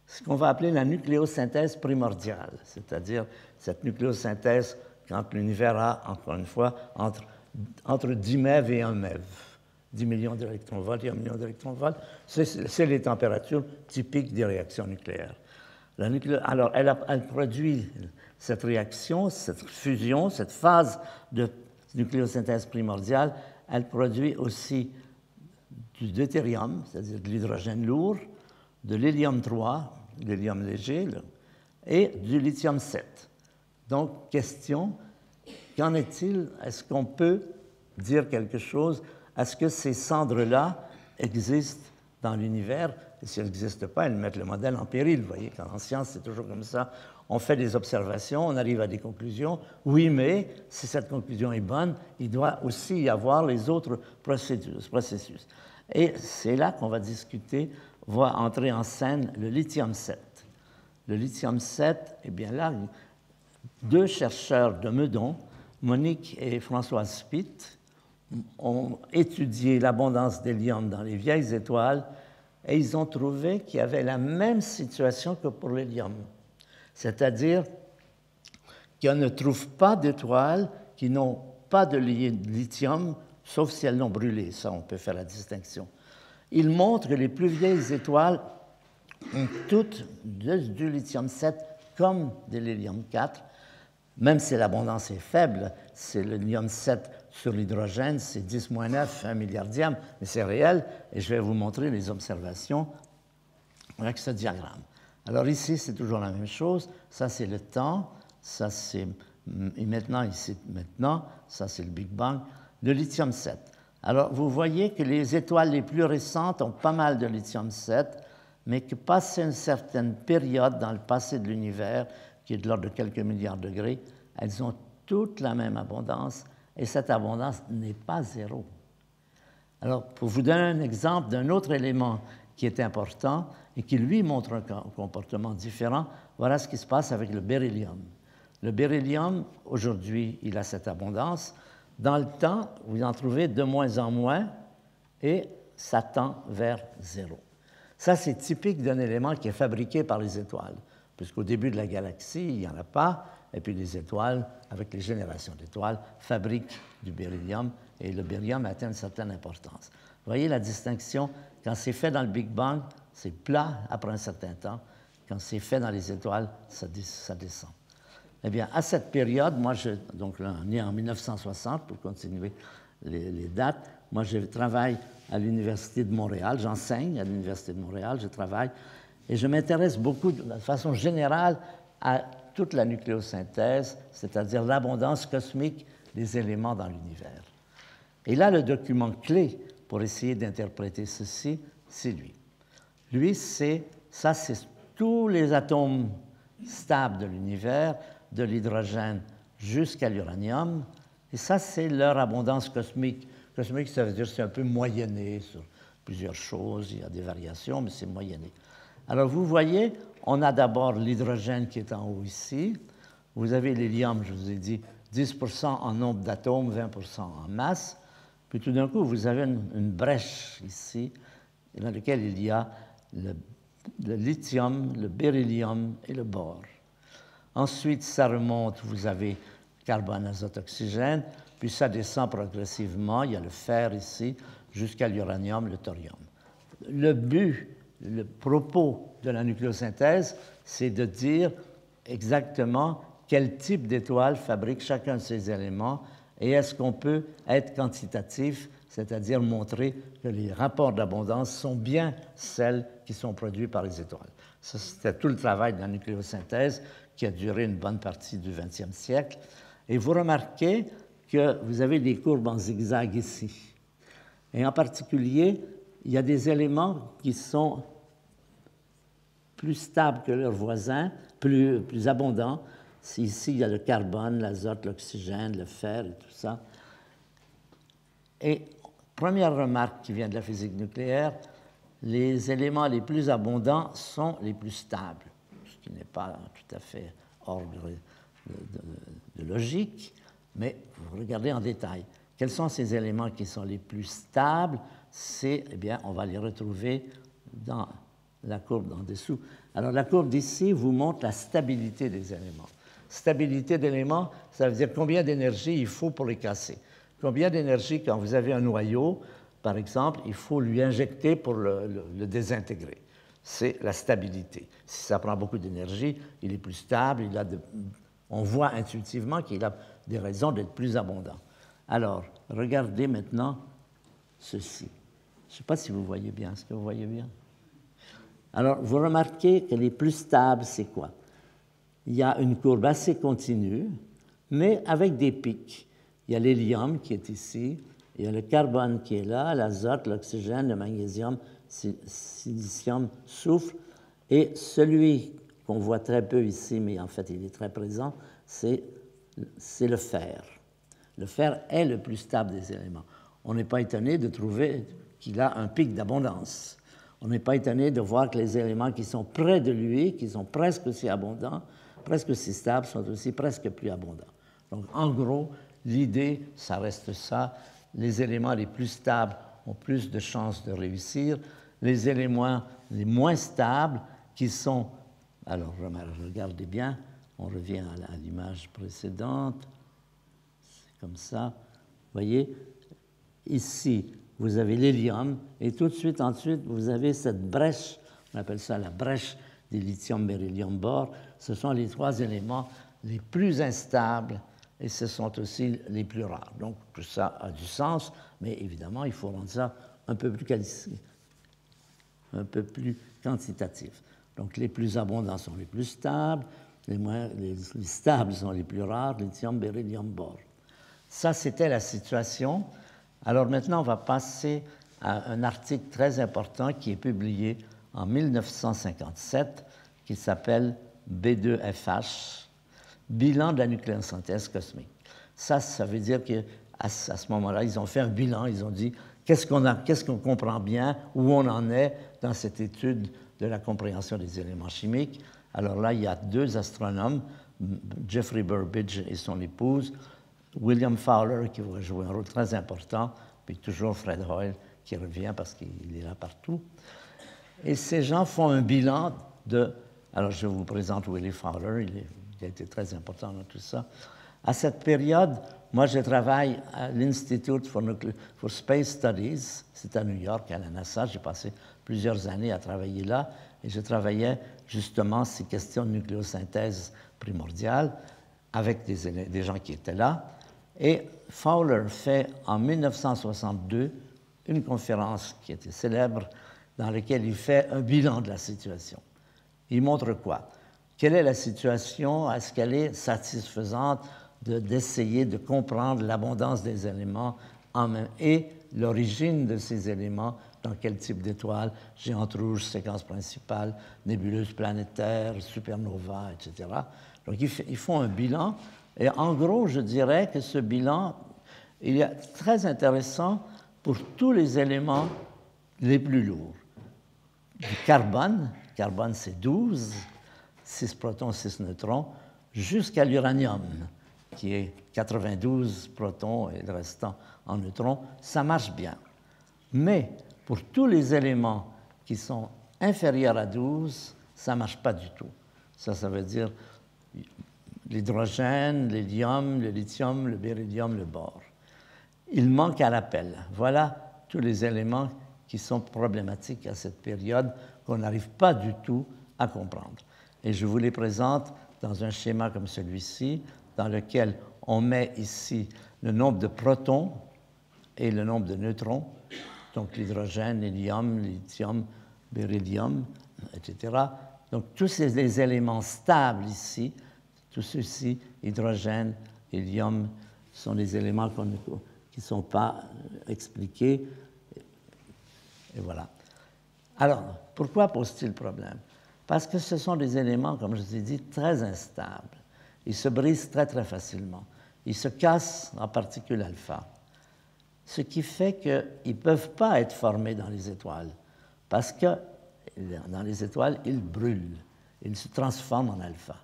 [SPEAKER 2] Ce qu'on va appeler la nucléosynthèse primordiale, c'est-à-dire cette nucléosynthèse quand l'univers a, encore une fois, entre 10 MeV et 1 MeV. 10 millions d'électronvolts et 1 million d'électronvolts, c'est les températures typiques des réactions nucléaires. Alors, elle produit cette réaction, cette fusion, cette phase de nucléosynthèse primordiale, elle produit aussi du deutérium, c'est-à-dire de l'hydrogène lourd, de l'hélium-3, l'hélium léger, et du lithium-7. Donc, question, qu'en est-il? Est-ce qu'on peut dire quelque chose? Est-ce que ces cendres-là existent dans l'univers? Et si elles n'existent pas, elles mettent le modèle en péril. Vous voyez, en science, c'est toujours comme ça. On fait des observations, on arrive à des conclusions. Oui, mais si cette conclusion est bonne, il doit aussi y avoir les autres processus. Et c'est là qu'on va discuter, va entrer en scène le lithium-7. Le lithium-7, eh bien là, deux chercheurs de Meudon, Monique et Françoise Spitt, ont étudié l'abondance d'hélium dans les vieilles étoiles et ils ont trouvé qu'il y avait la même situation que pour l'hélium. C'est-à-dire qu'on ne trouve pas d'étoiles qui n'ont pas de lithium, sauf si elles l'ont brûlé. Ça, on peut faire la distinction. Il montre que les plus vieilles étoiles ont toutes du lithium-7 comme de l'hélium-4, même si l'abondance est faible. C'est le lithium-7 sur l'hydrogène, c'est 10-9, 1 milliardième, mais c'est réel, et je vais vous montrer les observations avec ce diagramme. Alors ici, c'est toujours la même chose. Ça, c'est le temps. Ça, c'est maintenant, ici, maintenant. Ça, c'est le Big Bang. Le lithium-7. Alors, vous voyez que les étoiles les plus récentes ont pas mal de lithium-7, mais que passé une certaine période dans le passé de l'univers, qui est de l'ordre de quelques milliards de degrés, elles ont toutes la même abondance, et cette abondance n'est pas zéro. Alors, pour vous donner un exemple d'un autre élément qui est important et qui, lui, montre un comportement différent, voilà ce qui se passe avec le beryllium. Le beryllium, aujourd'hui, il a cette abondance. Dans le temps, vous en trouvez de moins en moins et ça tend vers zéro. Ça, c'est typique d'un élément qui est fabriqué par les étoiles, puisqu'au début de la galaxie, il n'y en a pas, et puis les étoiles, avec les générations d'étoiles, fabriquent du beryllium, et le beryllium atteint une certaine importance. Vous voyez la distinction? Quand c'est fait dans le Big Bang, c'est plat après un certain temps. Quand c'est fait dans les étoiles, ça descend. Eh bien, à cette période, moi, donc là, on est en 1960, pour continuer les dates, moi, je travaille à l'Université de Montréal, j'enseigne à l'Université de Montréal, je travaille, et je m'intéresse beaucoup, de façon générale, à toute la nucléosynthèse, c'est-à-dire l'abondance cosmique des éléments dans l'univers. Et là, le document clé pour essayer d'interpréter ceci, c'est lui. Lui, c'est tous les atomes stables de l'univers, de l'hydrogène jusqu'à l'uranium, et ça, c'est leur abondance cosmique. Cosmique, ça veut dire que c'est un peu moyenné sur plusieurs choses, il y a des variations, mais c'est moyenné. Alors, vous voyez, on a d'abord l'hydrogène qui est en haut ici. Vous avez l'hélium, je vous ai dit, 10% en nombre d'atomes, 20% en masse. Puis tout d'un coup, vous avez une brèche ici, dans laquelle il y a le lithium, le beryllium et le bore. Ensuite, ça remonte, vous avez carbone, azote, oxygène, puis ça descend progressivement, il y a le fer ici, jusqu'à l'uranium, le thorium. Le but, le propos de la nucléosynthèse, c'est de dire exactement quel type d'étoile fabrique chacun de ces éléments et est-ce qu'on peut être quantitatif, c'est-à-dire montrer que les rapports d'abondance sont bien celles qui sont produits par les étoiles. Ça, c'était tout le travail de la nucléosynthèse qui a duré une bonne partie du XXe siècle. Et vous remarquez que vous avez des courbes en zigzag ici. Et en particulier, il y a des éléments qui sont plus stables que leurs voisins, plus abondants. Ici, il y a le carbone, l'azote, l'oxygène, le fer et tout ça. Et première remarque qui vient de la physique nucléaire, les éléments les plus abondants sont les plus stables, ce qui n'est pas tout à fait hors de logique, mais vous regardez en détail. Quels sont ces éléments qui sont les plus stables? Eh bien, on va les retrouver dans la courbe en dessous. Alors, la courbe d'ici vous montre la stabilité des éléments. Stabilité d'éléments, ça veut dire combien d'énergie il faut pour les casser. Combien d'énergie, quand vous avez un noyau, par exemple, il faut lui injecter pour le désintégrer. C'est la stabilité. Si ça prend beaucoup d'énergie, il est plus stable, on voit intuitivement qu'il a des raisons d'être plus abondant. Alors, regardez maintenant ceci. Je ne sais pas si vous voyez bien. Est-ce que vous voyez bien? Alors, vous remarquez que les plus stables, c'est quoi? Il y a une courbe assez continue, mais avec des pics. Il y a l'hélium qui est ici, il y a le carbone qui est là, l'azote, l'oxygène, le magnésium, silicium, soufre, et celui qu'on voit très peu ici, mais en fait il est très présent, c'est le fer. Le fer est le plus stable des éléments. On n'est pas étonné de trouver qu'il a un pic d'abondance. On n'est pas étonné de voir que les éléments qui sont près de lui, qui sont presque aussi abondants, presque aussi stables, sont aussi presque plus abondants. Donc, en gros, l'idée, ça reste ça. Les éléments les plus stables ont plus de chances de réussir. Les éléments les moins stables, qui sont... Alors, regardez bien, on revient à l'image précédente. C'est comme ça. Vous voyez, ici, vous avez l'hélium, et tout de suite, ensuite, vous avez cette brèche, on appelle ça la brèche des lithium, beryllium, bore. Ce sont les 3 éléments les plus instables et ce sont aussi les plus rares. Donc, tout ça a du sens, mais évidemment, il faut rendre ça un peu plus quantitatif. Donc, les plus abondants sont les plus stables, les stables sont les plus rares, lithium, beryllium, bore. Ça, c'était la situation. Alors maintenant, on va passer à un article très important qui est publié en 1957, qui s'appelle B2FH, Bilan de la nucléosynthèse cosmique. Ça veut dire qu'à ce moment-là, ils ont fait un bilan, ils ont dit qu'est-ce qu'on comprend bien, où on en est dans cette étude de la compréhension des éléments chimiques. Alors là, il y a 2 astronomes, Jeffrey Burbidge et son épouse, William Fowler, qui va jouer un rôle très important, puis toujours Fred Hoyle, qui revient parce qu'il est là partout. Et ces gens font un bilan de... Alors, je vous présente Willie Fowler, il a été très important dans tout ça. À cette période, moi, je travaille à l'Institute for Space Studies, c'est à New York, à la NASA. J'ai passé plusieurs années à travailler là, et je travaillais justement ces questions de nucléosynthèse primordiale avec des gens qui étaient là. Et Fowler fait en 1962 une conférence qui était célèbre dans laquelle il fait un bilan de la situation. Il montre quoi? Quelle est la situation? Est-ce qu'elle est satisfaisante d'essayer de comprendre l'abondance des éléments et l'origine de ces éléments, dans quel type d'étoiles, géantes rouges, séquence principale, nébuleuses planétaires, supernova, etc. Donc, ils font un bilan. Et en gros, je dirais que ce bilan, il est très intéressant pour tous les éléments les plus lourds. Du carbone c'est 12, 6 protons, 6 neutrons, jusqu'à l'uranium, qui est 92 protons et le restant en neutrons, ça marche bien. Mais pour tous les éléments qui sont inférieurs à 12, ça ne marche pas du tout. Ça veut dire l'hydrogène, l'hélium, le lithium, le beryllium, le bore. Il manque à l'appel. Voilà tous les éléments qui sont problématiques à cette période qu'on n'arrive pas du tout à comprendre. Et je vous les présente dans un schéma comme celui-ci, dans lequel on met ici le nombre de protons et le nombre de neutrons, donc l'hydrogène, l'hélium, le lithium, beryllium, etc. Donc tous les éléments stables ici, tous ceux-ci, hydrogène, hélium, sont des éléments qui ne sont pas expliqués. Et voilà. Alors, pourquoi pose-t-il problème? Parce que ce sont des éléments, comme je vous ai dit, très instables. Ils se brisent très, très facilement. Ils se cassent en particules alpha. Ce qui fait qu'ils ne peuvent pas être formés dans les étoiles. Parce que dans les étoiles, ils brûlent. Ils se transforment en alpha.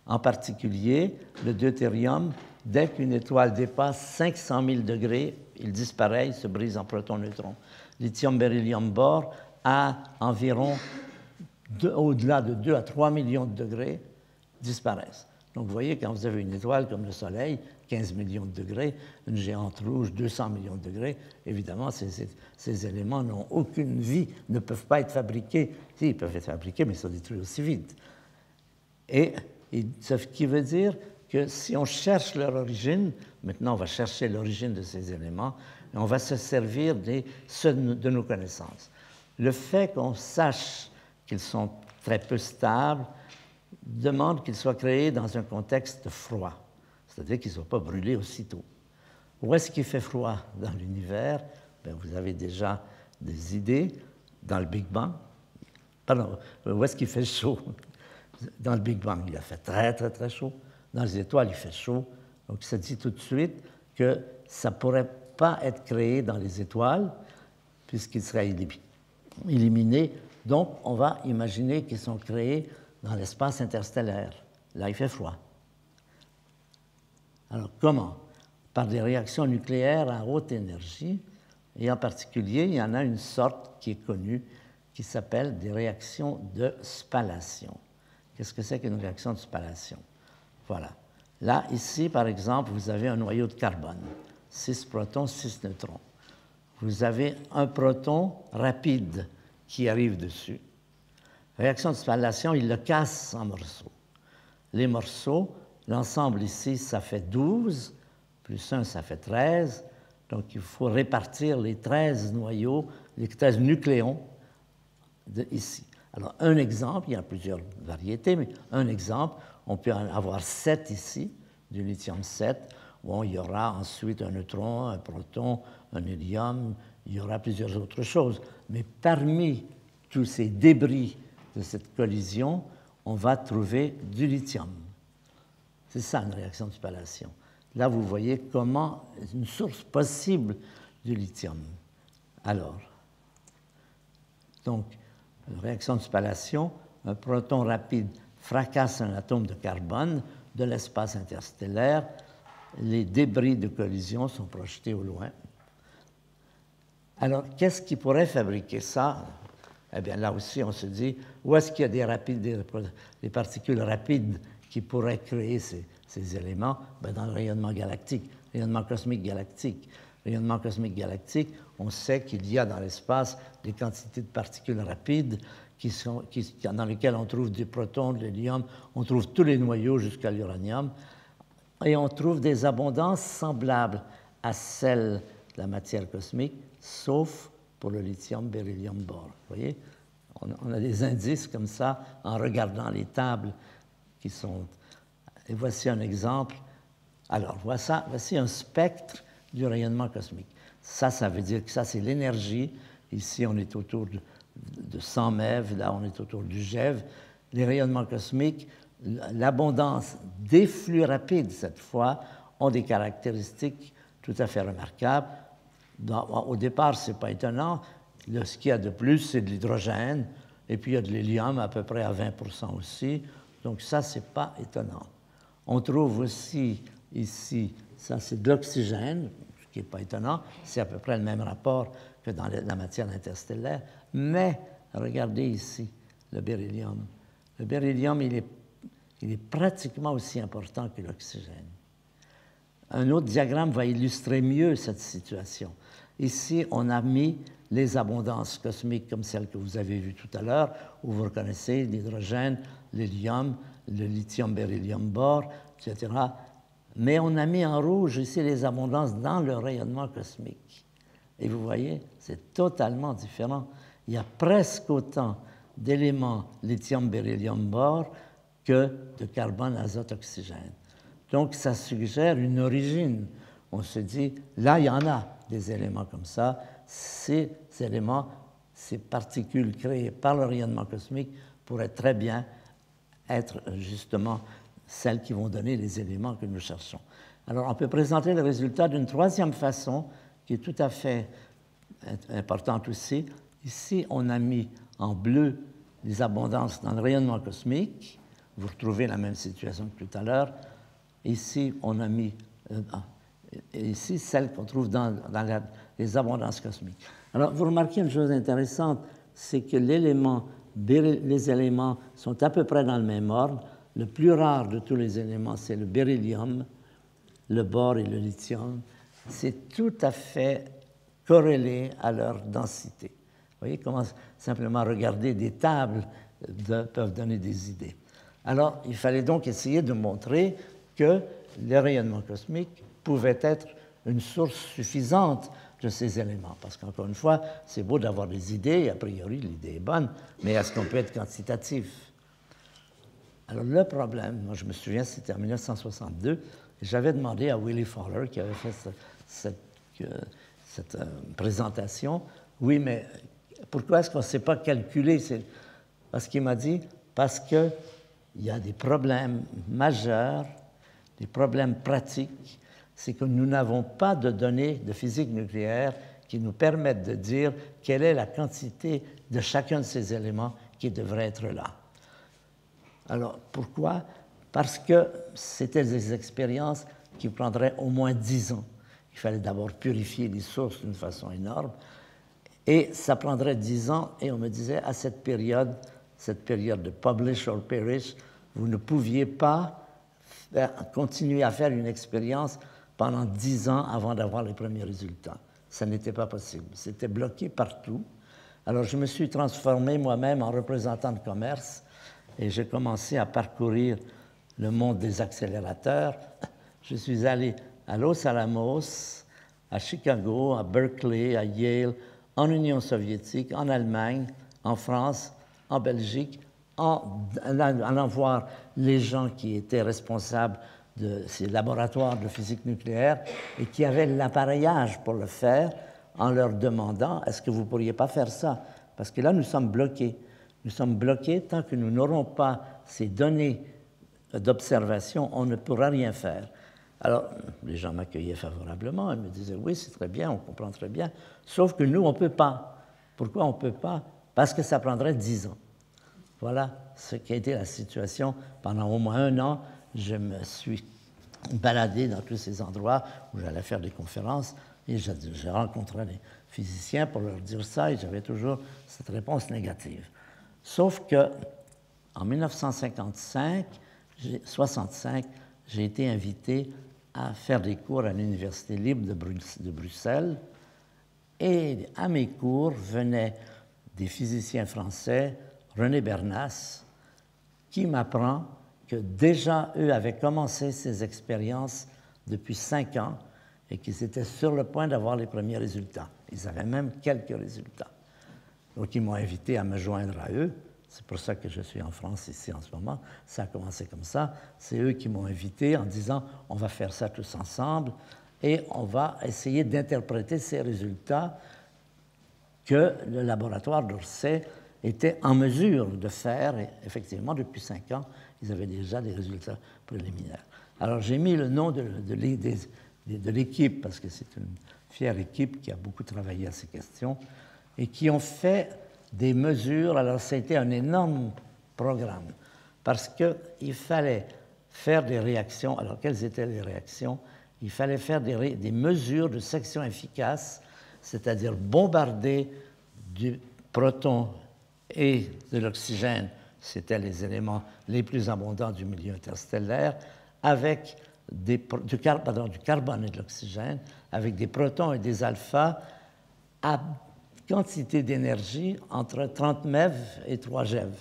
[SPEAKER 2] En particulier, le deutérium, dès qu'une étoile dépasse 500 000 degrés, il disparaît, il se brise en protons-neutrons. Lithium, beryllium, bore, à environ au-delà de 2 à 3 millions de degrés, disparaissent. Donc, vous voyez, quand vous avez une étoile comme le Soleil, 15 millions de degrés, une géante rouge, 200 millions de degrés, évidemment, ces éléments n'ont aucune vie, ne peuvent pas être fabriqués. Si, ils peuvent être fabriqués, mais ils sont détruits aussi vite. Et ce qui veut dire que si on cherche leur origine, maintenant on va chercher l'origine de ces éléments, et on va se servir de nos connaissances. Le fait qu'on sache qu'ils sont très peu stables demande qu'ils soient créés dans un contexte froid, c'est-à-dire qu'ils ne soient pas brûlés aussitôt. Où est-ce qu'il fait froid dans l'univers? Bien, vous avez déjà des idées dans le Big Bang. Pardon, où est-ce qu'il fait chaud? Dans le Big Bang, il a fait très, très, très chaud. Dans les étoiles, il fait chaud. Donc, ça dit tout de suite que ça ne pourrait pas être créé dans les étoiles, puisqu'il serait éliminé. Donc, on va imaginer qu'ils sont créés dans l'espace interstellaire. Là, il fait froid. Alors, comment? Par des réactions nucléaires à haute énergie, et en particulier, il y en a une sorte qui est connue, qui s'appelle des réactions de spallation. Qu'est-ce que c'est qu'une réaction de spallation? Voilà. Là, ici, par exemple, vous avez un noyau de carbone, 6 protons, 6 neutrons. Vous avez un proton rapide qui arrive dessus. Réaction de spallation, il le casse en morceaux. Les morceaux, l'ensemble ici, ça fait 12, plus 1, ça fait 13. Donc, il faut répartir les 13 noyaux, les 13 nucléons ici. Alors, un exemple, il y a plusieurs variétés, mais un exemple, on peut en avoir 7 ici, du lithium 7, où il y aura ensuite un neutron, un proton, un hélium, il y aura plusieurs autres choses. Mais parmi tous ces débris de cette collision, on va trouver du lithium. C'est ça une réaction de spallation. Là, vous voyez comment une source possible du lithium. Alors, donc, une réaction de spallation, un proton rapide fracasse un atome de carbone de l'espace interstellaire, les débris de collision sont projetés au loin. Alors, qu'est-ce qui pourrait fabriquer ça? Eh bien, là aussi, on se dit, où est-ce qu'il y a des particules rapides qui pourraient créer ces éléments? Bien, dans le rayonnement galactique, rayonnement cosmique galactique. Rayonnement cosmique galactique, on sait qu'il y a dans l'espace des quantités de particules rapides dans lesquelles on trouve du proton, de l'hélium, on trouve tous les noyaux jusqu'à l'uranium, et on trouve des abondances semblables à celles de la matière cosmique, sauf pour le lithium, beryllium, bore. Vous voyez, on a des indices comme ça en regardant les tables qui sont... Et voici un exemple. Alors, voici un spectre du rayonnement cosmique. Ça veut dire que ça, c'est l'énergie. Ici, on est autour de 100 MeV, là, on est autour du GeV. Les rayonnements cosmiques, l'abondance des flux rapides, cette fois, ont des caractéristiques tout à fait remarquables. Au départ, ce n'est pas étonnant. Ce qu'il y a de plus, c'est de l'hydrogène, et puis il y a de l'hélium à peu près à 20% aussi. Donc ça, ce n'est pas étonnant. On trouve aussi ici, ça c'est de l'oxygène, ce qui n'est pas étonnant, c'est à peu près le même rapport que dans la matière interstellaire. Mais regardez ici le beryllium. Le beryllium, il est pratiquement aussi important que l'oxygène. Un autre diagramme va illustrer mieux cette situation. Ici, on a mis les abondances cosmiques comme celles que vous avez vues tout à l'heure, où vous reconnaissez l'hydrogène, l'hélium, le lithium, beryllium, bore, etc. Mais on a mis en rouge ici les abondances dans le rayonnement cosmique. Et vous voyez, c'est totalement différent. Il y a presque autant d'éléments lithium, beryllium, bore que de carbone, azote, oxygène. Donc, ça suggère une origine. On se dit, là, il y en a des éléments comme ça. Ces éléments, ces particules créées par le rayonnement cosmique pourraient très bien être justement celles qui vont donner les éléments que nous cherchons. Alors, on peut présenter le résultat d'une troisième façon qui est tout à fait importante aussi. Ici, on a mis en bleu les abondances dans le rayonnement cosmique. Vous retrouvez la même situation que tout à l'heure. Ici, on a mis ici celles qu'on trouve dans les abondances cosmiques. Alors, vous remarquez une chose intéressante, c'est que les éléments sont à peu près dans le même ordre. Le plus rare de tous les éléments, c'est le beryllium, le bore et le lithium. C'est tout à fait corrélé à leur densité. Vous voyez comment simplement regarder des tables peuvent donner des idées. Alors, il fallait donc essayer de montrer que les rayonnements cosmiques pouvaient être une source suffisante de ces éléments. Parce qu'encore une fois, c'est beau d'avoir des idées, et a priori, l'idée est bonne, mais est-ce qu'on peut être quantitatif? Alors, le problème, moi je me souviens, c'était en 1962, j'avais demandé à Willie Fowler, qui avait fait cette présentation, oui, mais pourquoi est-ce qu'on ne sait pas calculer? Parce qu'il m'a dit, parce qu'il y a des problèmes majeurs, des problèmes pratiques, c'est que nous n'avons pas de données de physique nucléaire qui nous permettent de dire quelle est la quantité de chacun de ces éléments qui devrait être là. Alors, pourquoi? Parce que c'était des expériences qui prendraient au moins 10 ans. Il fallait d'abord purifier les sources d'une façon énorme, et ça prendrait 10 ans, et on me disait, à cette période de publish or perish, vous ne pouviez pas continuer à faire une expérience pendant 10 ans avant d'avoir les premiers résultats. Ça n'était pas possible. C'était bloqué partout. Alors, je me suis transformé moi-même en représentant de commerce et j'ai commencé à parcourir le monde des accélérateurs. Je suis allé à Los Alamos, à Chicago, à Berkeley, à Yale, en Union soviétique, en Allemagne, en France, en Belgique, en allant voir les gens qui étaient responsables de ces laboratoires de physique nucléaire et qui avaient l'appareillage pour le faire, en leur demandant « Est-ce que vous ne pourriez pas faire ça ?» Parce que là, nous sommes bloqués. Nous sommes bloqués tant que nous n'aurons pas ces données d'observation, on ne pourra rien faire. Alors, les gens m'accueillaient favorablement, ils me disaient « Oui, c'est très bien, on comprend très bien. » Sauf que nous, on ne peut pas. Pourquoi on ne peut pas? Parce que ça prendrait 10 ans. Voilà ce qui a été la situation. Pendant au moins 1 an, je me suis baladé dans tous ces endroits où j'allais faire des conférences et je rencontrais les physiciens pour leur dire ça et j'avais toujours cette réponse négative. Sauf que en 1965, 65, j'ai été invité à faire des cours à l'Université libre de Bruxelles et à mes cours venaient des physiciens français, René Bernas, qui m'apprend que déjà eux avaient commencé ces expériences depuis 5 ans et qu'ils étaient sur le point d'avoir les premiers résultats. Ils avaient même quelques résultats. Donc ils m'ont invité à me joindre à eux. C'est pour ça que je suis en France ici en ce moment. Ça a commencé comme ça. C'est eux qui m'ont invité en disant « on va faire ça tous ensemble et on va essayer d'interpréter ces résultats que le laboratoire d'Orsay était en mesure de faire. » Et effectivement, depuis 5 ans, ils avaient déjà des résultats préliminaires. Alors j'ai mis le nom de l'équipe, parce que c'est une fière équipe qui a beaucoup travaillé à ces questions, et qui ont fait des mesures. Alors ça a été un énorme programme, parce qu'il fallait faire des réactions. Alors quelles étaient les réactions? Il fallait faire des mesures de section efficace, c'est-à-dire bombarder du proton et de l'oxygène, c'était les éléments les plus abondants du milieu interstellaire, avec du carbone et de l'oxygène, avec des protons et des alphas à quantité d'énergie entre 30 MeV et 3 GeV.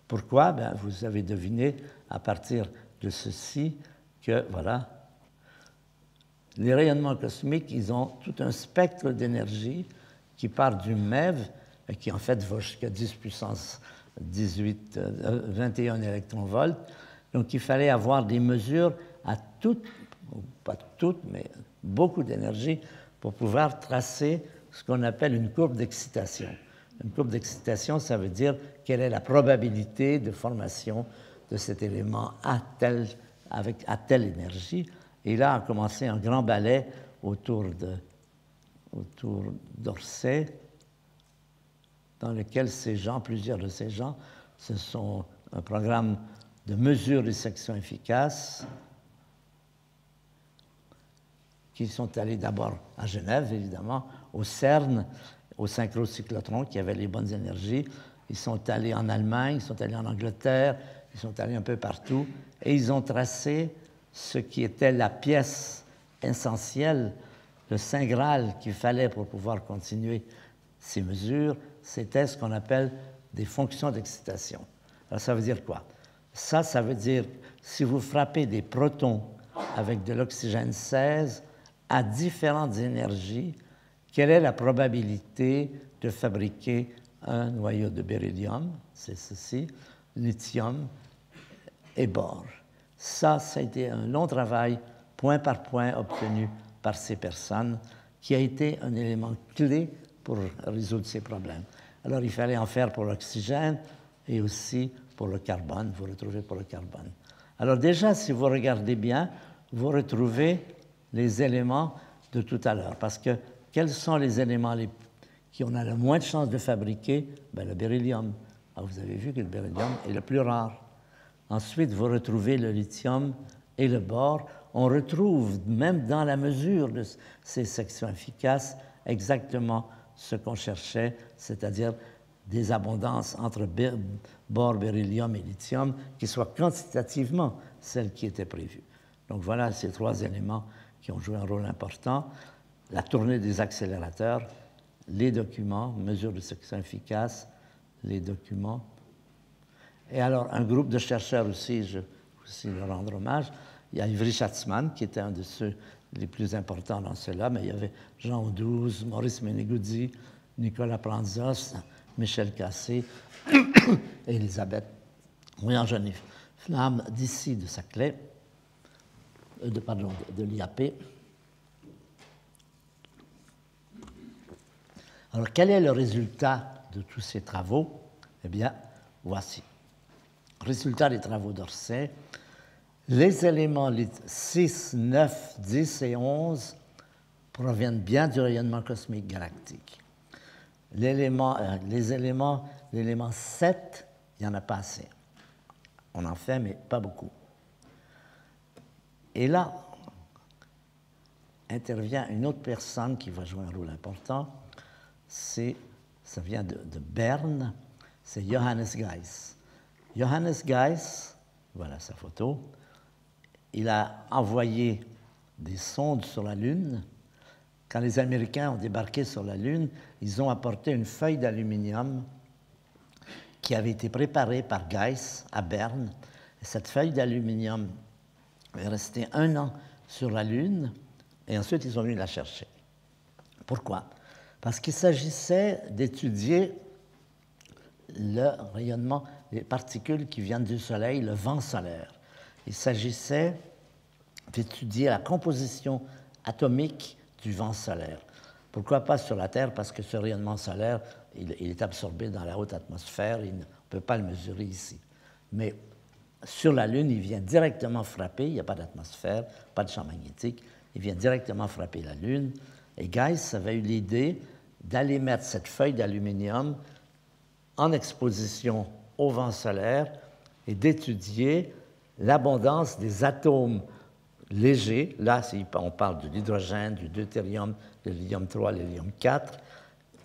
[SPEAKER 2] Pourquoi? Bien, vous avez deviné à partir de ceci que, voilà, les rayonnements cosmiques, ils ont tout un spectre d'énergie qui part du MeV et qui en fait va jusqu'à 10 puissance 21 électronvolts. Donc il fallait avoir des mesures à toutes, pas toutes, mais beaucoup d'énergie pour pouvoir tracer ce qu'on appelle une courbe d'excitation. Une courbe d'excitation, ça veut dire quelle est la probabilité de formation de cet élément à telle énergie. Et là a commencé un grand ballet autour d'Orsay, dans lequel plusieurs de ces gens, ce sont un programme de mesure de section efficace, qui sont allés d'abord à Genève, évidemment, au CERN, au synchrocyclotron, qui avait les bonnes énergies. Ils sont allés en Allemagne, ils sont allés en Angleterre, ils sont allés un peu partout, et ils ont tracé ce qui était la pièce essentielle, le Saint Graal qu'il fallait pour pouvoir continuer ces mesures, c'était ce qu'on appelle des fonctions d'excitation. Alors ça veut dire quoi? Ça veut dire, si vous frappez des protons avec de l'oxygène 16 à différentes énergies, quelle est la probabilité de fabriquer un noyau de beryllium, c'est ceci, lithium et bore. Ça a été un long travail, point par point, obtenu par ces personnes, qui a été un élément clé pour résoudre ces problèmes. Alors, il fallait en faire pour l'oxygène et aussi pour le carbone, vous retrouvez pour le carbone. Alors déjà, si vous regardez bien, vous retrouvez les éléments de tout à l'heure, parce que quels sont les éléments qui ont le moins de chances de fabriquer? Bien, le beryllium. Alors, vous avez vu que le beryllium est le plus rare. Ensuite, vous retrouvez le lithium et le bore. On retrouve, même dans la mesure de ces sections efficaces, exactement ce qu'on cherchait, c'est-à-dire des abondances entre bore, beryllium et lithium qui soient quantitativement celles qui étaient prévues. Donc voilà ces trois éléments qui ont joué un rôle important. La tournée des accélérateurs, les documents, mesures de succès efficace, les documents. Et alors, un groupe de chercheurs aussi, je veux aussi leur rendre hommage. Il y a Ivry Schatzman, qui était un de ceux les plus importants dans cela, mais il y avait Jean Audouze, Maurice Meneguzzi, Nicolas Pranzos, Michel Cassé, et Elisabeth Moyen-Geneviève Flamme, d'ici de Saclay, de l'IAP. Alors, quel est le résultat de tous ces travaux? Eh bien, voici. Résultat des travaux d'Orsay. Les éléments 6, 9, 10 et 11 proviennent bien du rayonnement cosmique galactique. L'élément 7, il n'y en a pas assez. On en fait, mais pas beaucoup. Et là, intervient une autre personne qui va jouer un rôle important. Ça vient de Berne, c'est Johannes Geiss. Johannes Geiss, voilà sa photo, il a envoyé des sondes sur la Lune. Quand les Américains ont débarqué sur la Lune, ils ont apporté une feuille d'aluminium qui avait été préparée par Geiss à Berne. Et cette feuille d'aluminium est restée 1 an sur la Lune et ensuite ils sont venus la chercher. Pourquoi? Parce qu'il s'agissait d'étudier le rayonnement des particules qui viennent du Soleil, le vent solaire. Il s'agissait d'étudier la composition atomique du vent solaire. Pourquoi pas sur la Terre? Parce que ce rayonnement solaire, il est absorbé dans la haute atmosphère, on ne peut pas le mesurer ici. Mais sur la Lune, il vient directement frapper, il n'y a pas d'atmosphère, pas de champ magnétique, il vient directement frapper la Lune. Et Geiss avait eu l'idée d'aller mettre cette feuille d'aluminium en exposition au vent solaire et d'étudier l'abondance des atomes légers. Là, on parle de l'hydrogène, du deutérium, de l'hélium 3, de l'hélium 4,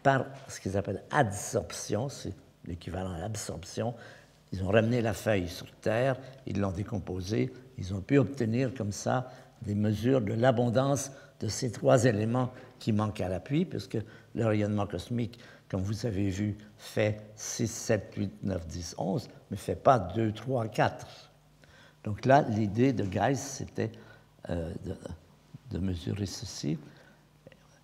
[SPEAKER 2] par ce qu'ils appellent adsorption, c'est l'équivalent à l'absorption. Ils ont ramené la feuille sur Terre, ils l'ont décomposée, ils ont pu obtenir comme ça des mesures de l'abondance de ces trois éléments qui manquent à l'appui, puisque le rayonnement cosmique, comme vous avez vu, fait 6, 7, 8, 9, 10, 11, mais ne fait pas 2, 3, 4. Donc là, l'idée de Geiss, c'était de mesurer ceci.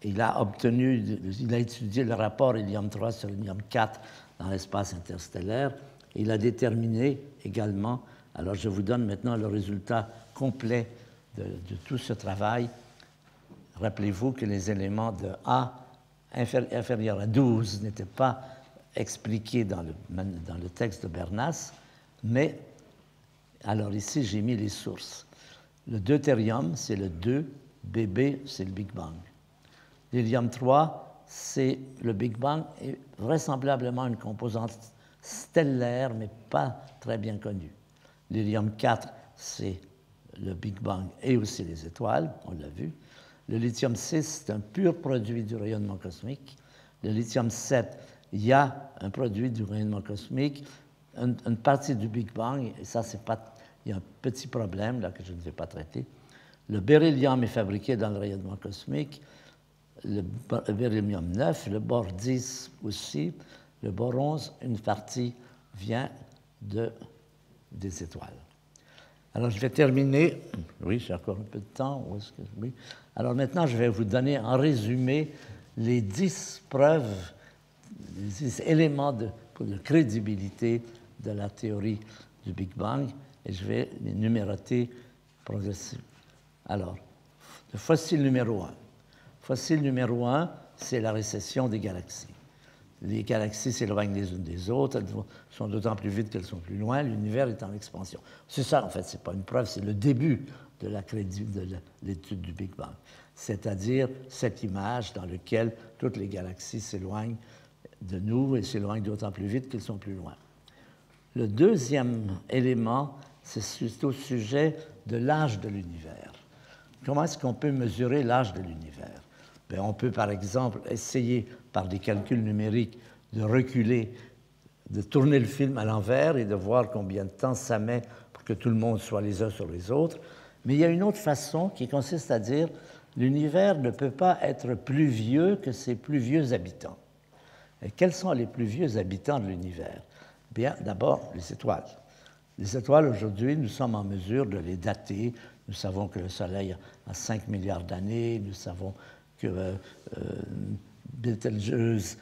[SPEAKER 2] Il a étudié le rapport hélium 3 sur hélium 4 dans l'espace interstellaire. Et il a déterminé également, alors je vous donne maintenant le résultat complet de tout ce travail. Rappelez-vous que les éléments de A inférieurs à 12 n'étaient pas expliqués dans le texte de Bernas, mais alors ici j'ai mis les sources. Le deutérium, c'est le 2, BB, c'est le Big Bang. L'hélium 3, c'est le Big Bang et vraisemblablement une composante stellaire, mais pas très bien connue. L'hélium 4, c'est le Big Bang et aussi les étoiles, on l'a vu. Le lithium 6, c'est un pur produit du rayonnement cosmique. Le lithium 7, il y a un produit du rayonnement cosmique, une partie du Big Bang, et ça, c'est pas. Il y a un petit problème là que je ne vais pas traiter. Le beryllium est fabriqué dans le rayonnement cosmique, le beryllium 9, le bore 10 aussi, le bore 11, une partie vient des étoiles. Alors, je vais terminer. Oui, j'ai encore un peu de temps. Oui. Alors, maintenant, je vais vous donner en résumé les 10 preuves, les 10 éléments de crédibilité de la théorie du Big Bang, et je vais les numéroter progressivement. Alors, le fossile numéro 1. Fossile numéro 1, c'est la récession des galaxies. Les galaxies s'éloignent les unes des autres, elles sont d'autant plus vite qu'elles sont plus loin, l'univers est en expansion. C'est ça, en fait, ce n'est pas une preuve, c'est le début de l'étude du Big Bang. C'est-à-dire cette image dans laquelle toutes les galaxies s'éloignent de nous et s'éloignent d'autant plus vite qu'elles sont plus loin. Le deuxième élément, c'est au sujet de l'âge de l'univers. Comment est-ce qu'on peut mesurer l'âge de l'univers? Bien, on peut, par exemple, essayer, par des calculs numériques, de reculer, de tourner le film à l'envers et de voir combien de temps ça met pour que tout le monde soit les uns sur les autres. Mais il y a une autre façon qui consiste à dire l'univers ne peut pas être plus vieux que ses plus vieux habitants. Et quels sont les plus vieux habitants de l'univers? Bien, d'abord, les étoiles. Les étoiles, aujourd'hui, nous sommes en mesure de les dater. Nous savons que le Soleil a 5 milliards d'années. Nous savons que Betelgeuse,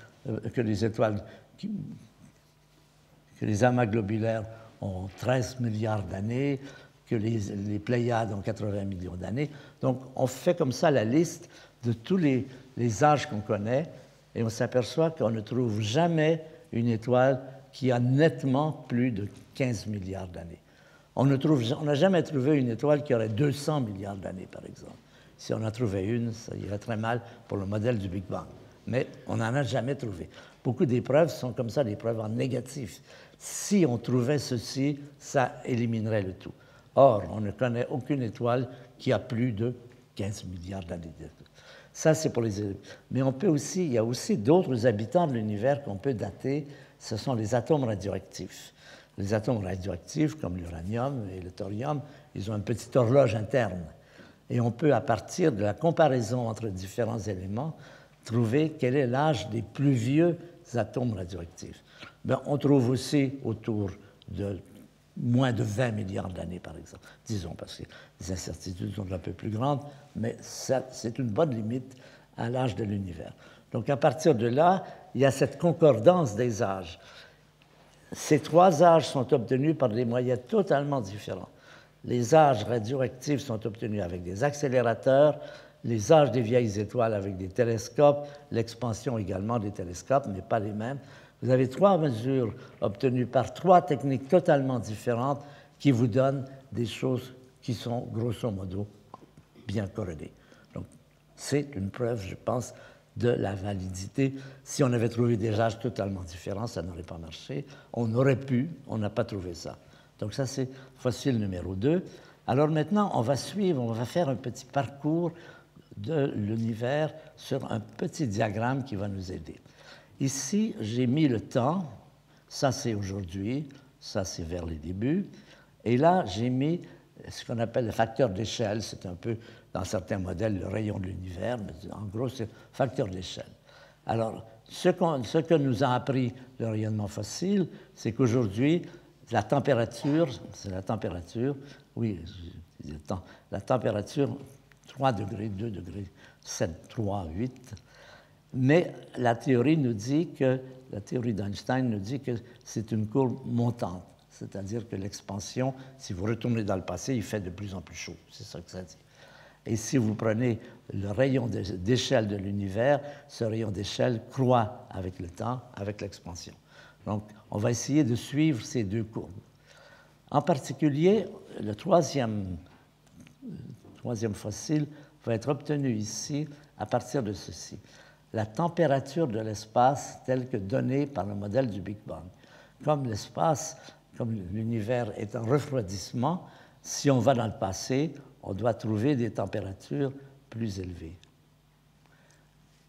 [SPEAKER 2] que les étoiles, que les amas globulaires ont 13 milliards d'années, que les Pléiades ont 80 millions d'années. Donc, on fait comme ça la liste de tous les âges qu'on connaît et on s'aperçoit qu'on ne trouve jamais une étoile qui a nettement plus de 15 milliards d'années. On n'a jamais trouvé une étoile qui aurait 200 milliards d'années, par exemple. Si on en trouvait une, ça irait très mal pour le modèle du Big Bang. Mais on n'en a jamais trouvé. Beaucoup des preuves sont comme ça, des preuves en négatif. Si on trouvait ceci, ça éliminerait le tout. Or, on ne connaît aucune étoile qui a plus de 15 milliards d'années. Ça, c'est pour les... Mais on peut aussi, il y a aussi d'autres habitants de l'univers qu'on peut dater. Ce sont les atomes radioactifs. Les atomes radioactifs, comme l'uranium et le thorium, ils ont une petite horloge interne. Et on peut, à partir de la comparaison entre différents éléments, trouver quel est l'âge des plus vieux atomes radioactifs. Bien, on trouve aussi autour de moins de 20 milliards d'années, par exemple. Disons, parce que les incertitudes sont un peu plus grandes, mais c'est une bonne limite à l'âge de l'univers. Donc, à partir de là, il y a cette concordance des âges. Ces trois âges sont obtenus par des moyens totalement différents. Les âges radioactifs sont obtenus avec des accélérateurs, les âges des vieilles étoiles avec des télescopes, l'expansion également des télescopes, mais pas les mêmes. Vous avez trois mesures obtenues par trois techniques totalement différentes qui vous donnent des choses qui sont grosso modo bien corrélées. Donc, c'est une preuve, je pense, de la validité. Si on avait trouvé des âges totalement différents, ça n'aurait pas marché. On aurait pu, on n'a pas trouvé ça. Donc ça, c'est fossile numéro 2. Alors maintenant, on va faire un petit parcours de l'univers sur un petit diagramme qui va nous aider. Ici, j'ai mis le temps, ça c'est aujourd'hui, ça c'est vers les débuts, et là, j'ai mis ce qu'on appelle le facteur d'échelle, c'est un peu, dans certains modèles, le rayon de l'univers, mais en gros, c'est le facteur d'échelle. Alors, ce que nous a appris le rayonnement fossile, c'est qu'aujourd'hui, la température, la température, 3 degrés, 2 degrés, 7, 3, 8, mais la théorie d'Einstein nous dit que c'est une courbe montante, c'est-à-dire que l'expansion, si vous retournez dans le passé, il fait de plus en plus chaud, c'est ça que ça dit. Et si vous prenez le rayon d'échelle de l'univers, ce rayon d'échelle croît avec le temps, avec l'expansion. Donc, on va essayer de suivre ces deux courbes. En particulier, le troisième fossile va être obtenu ici à partir de ceci. La température de l'espace telle que donnée par le modèle du Big Bang. Comme l'espace, comme l'univers est en refroidissement, si on va dans le passé, on doit trouver des températures plus élevées.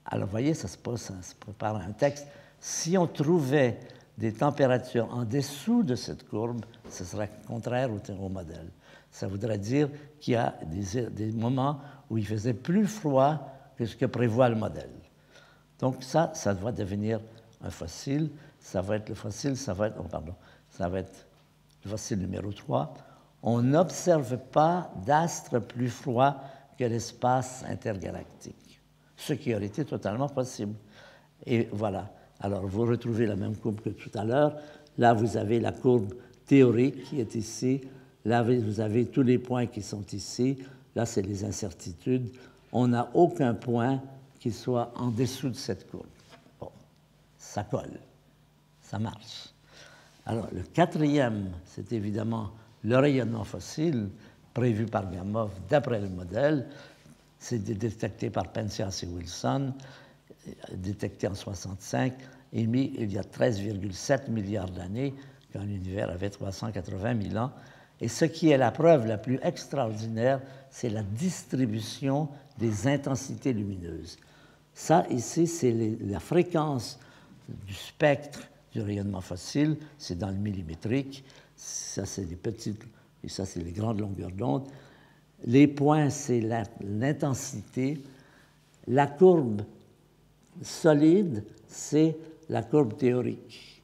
[SPEAKER 2] Alors, vous voyez, ça se prépare un texte. Si on trouvait des températures en dessous de cette courbe, ce serait contraire au modèle. Ça voudrait dire qu'il y a des moments où il faisait plus froid que ce que prévoit le modèle. Donc ça doit devenir un fossile. Ça va être le fossile, ça va être le fossile numéro 3. On n'observe pas d'astre plus froid que l'espace intergalactique, ce qui aurait été totalement possible. Et voilà. Alors, vous retrouvez la même courbe que tout à l'heure. Là, vous avez la courbe théorique qui est ici. Là, vous avez tous les points qui sont ici. Là, c'est les incertitudes. On n'a aucun point qui soit en dessous de cette courbe. Bon, ça colle. Ça marche. Alors, le quatrième, c'est évidemment le rayonnement fossile prévu par Gamow d'après le modèle. C'est détecté par Penzias et Wilson, détecté en 1965, émis il y a 13,7 milliards d'années, quand l'univers avait 380 000 ans. Et ce qui est la preuve la plus extraordinaire, c'est la distribution des intensités lumineuses. Ça, ici, c'est la fréquence du spectre du rayonnement fossile, c'est dans le millimétrique. Ça, c'est des petites, et ça, c'est les grandes longueurs d'onde. Les points, c'est l'intensité. La courbe solide, c'est la courbe théorique.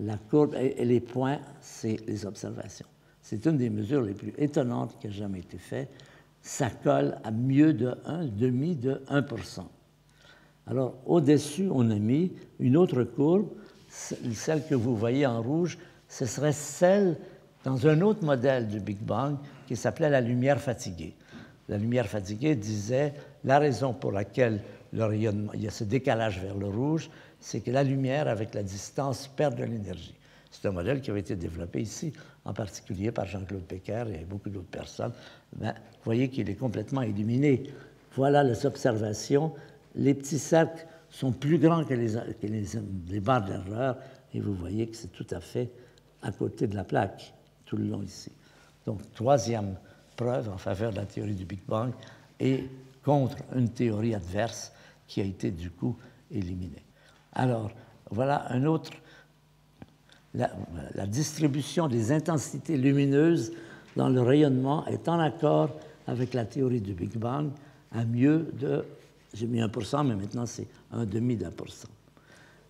[SPEAKER 2] La courbe et les points, c'est les observations. C'est une des mesures les plus étonnantes qui a jamais été faite. Ça colle à mieux de 1, demi de 1%. Alors, au-dessus, on a mis une autre courbe, celle que vous voyez en rouge, ce serait celle dans un autre modèle du Big Bang qui s'appelait la lumière fatiguée. La lumière fatiguée disait la raison pour laquelle le rayonnement, il y a ce décalage vers le rouge, c'est que la lumière, avec la distance, perd de l'énergie. C'est un modèle qui avait été développé ici, en particulier par Jean-Claude Pecker et beaucoup d'autres personnes. Vous voyez qu'il est complètement illuminé. Voilà les observations. Les petits cercles sont plus grands que les barres d'erreur, et vous voyez que c'est tout à fait à côté de la plaque, tout le long ici. Donc, troisième preuve en faveur de la théorie du Big Bang et contre une théorie adverse qui a été du coup éliminée. Alors, voilà un autre. La distribution des intensités lumineuses dans le rayonnement est en accord avec la théorie du Big Bang à mieux de, j'ai mis 1%, mais maintenant c'est 1/2%.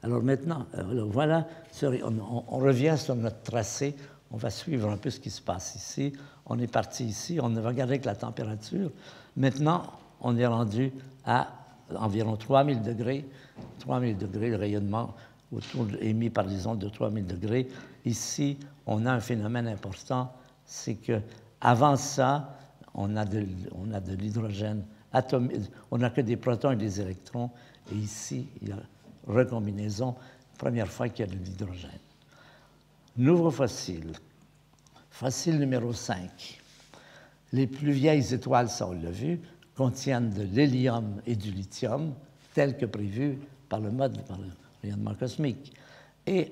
[SPEAKER 2] Alors maintenant, voilà, on revient sur notre tracé, on va suivre un peu ce qui se passe ici. On est parti ici, on va regarder avec la température. Maintenant, on est rendu à environ 3000 degrés. 3000 degrés, le rayonnement émis par les ondes de 3000 degrés. Ici, on a un phénomène important, c'est qu'avant ça, on a de l'hydrogène atomique, on n'a que des protons et des électrons, et ici, il y a recombinaison, première fois qu'il y a de l'hydrogène. Nouveau fossile. Fossile numéro 5. Les plus vieilles étoiles, ça on l'a vu, contiennent de l'hélium et du lithium, tel que prévu par le rayonnement cosmique. Et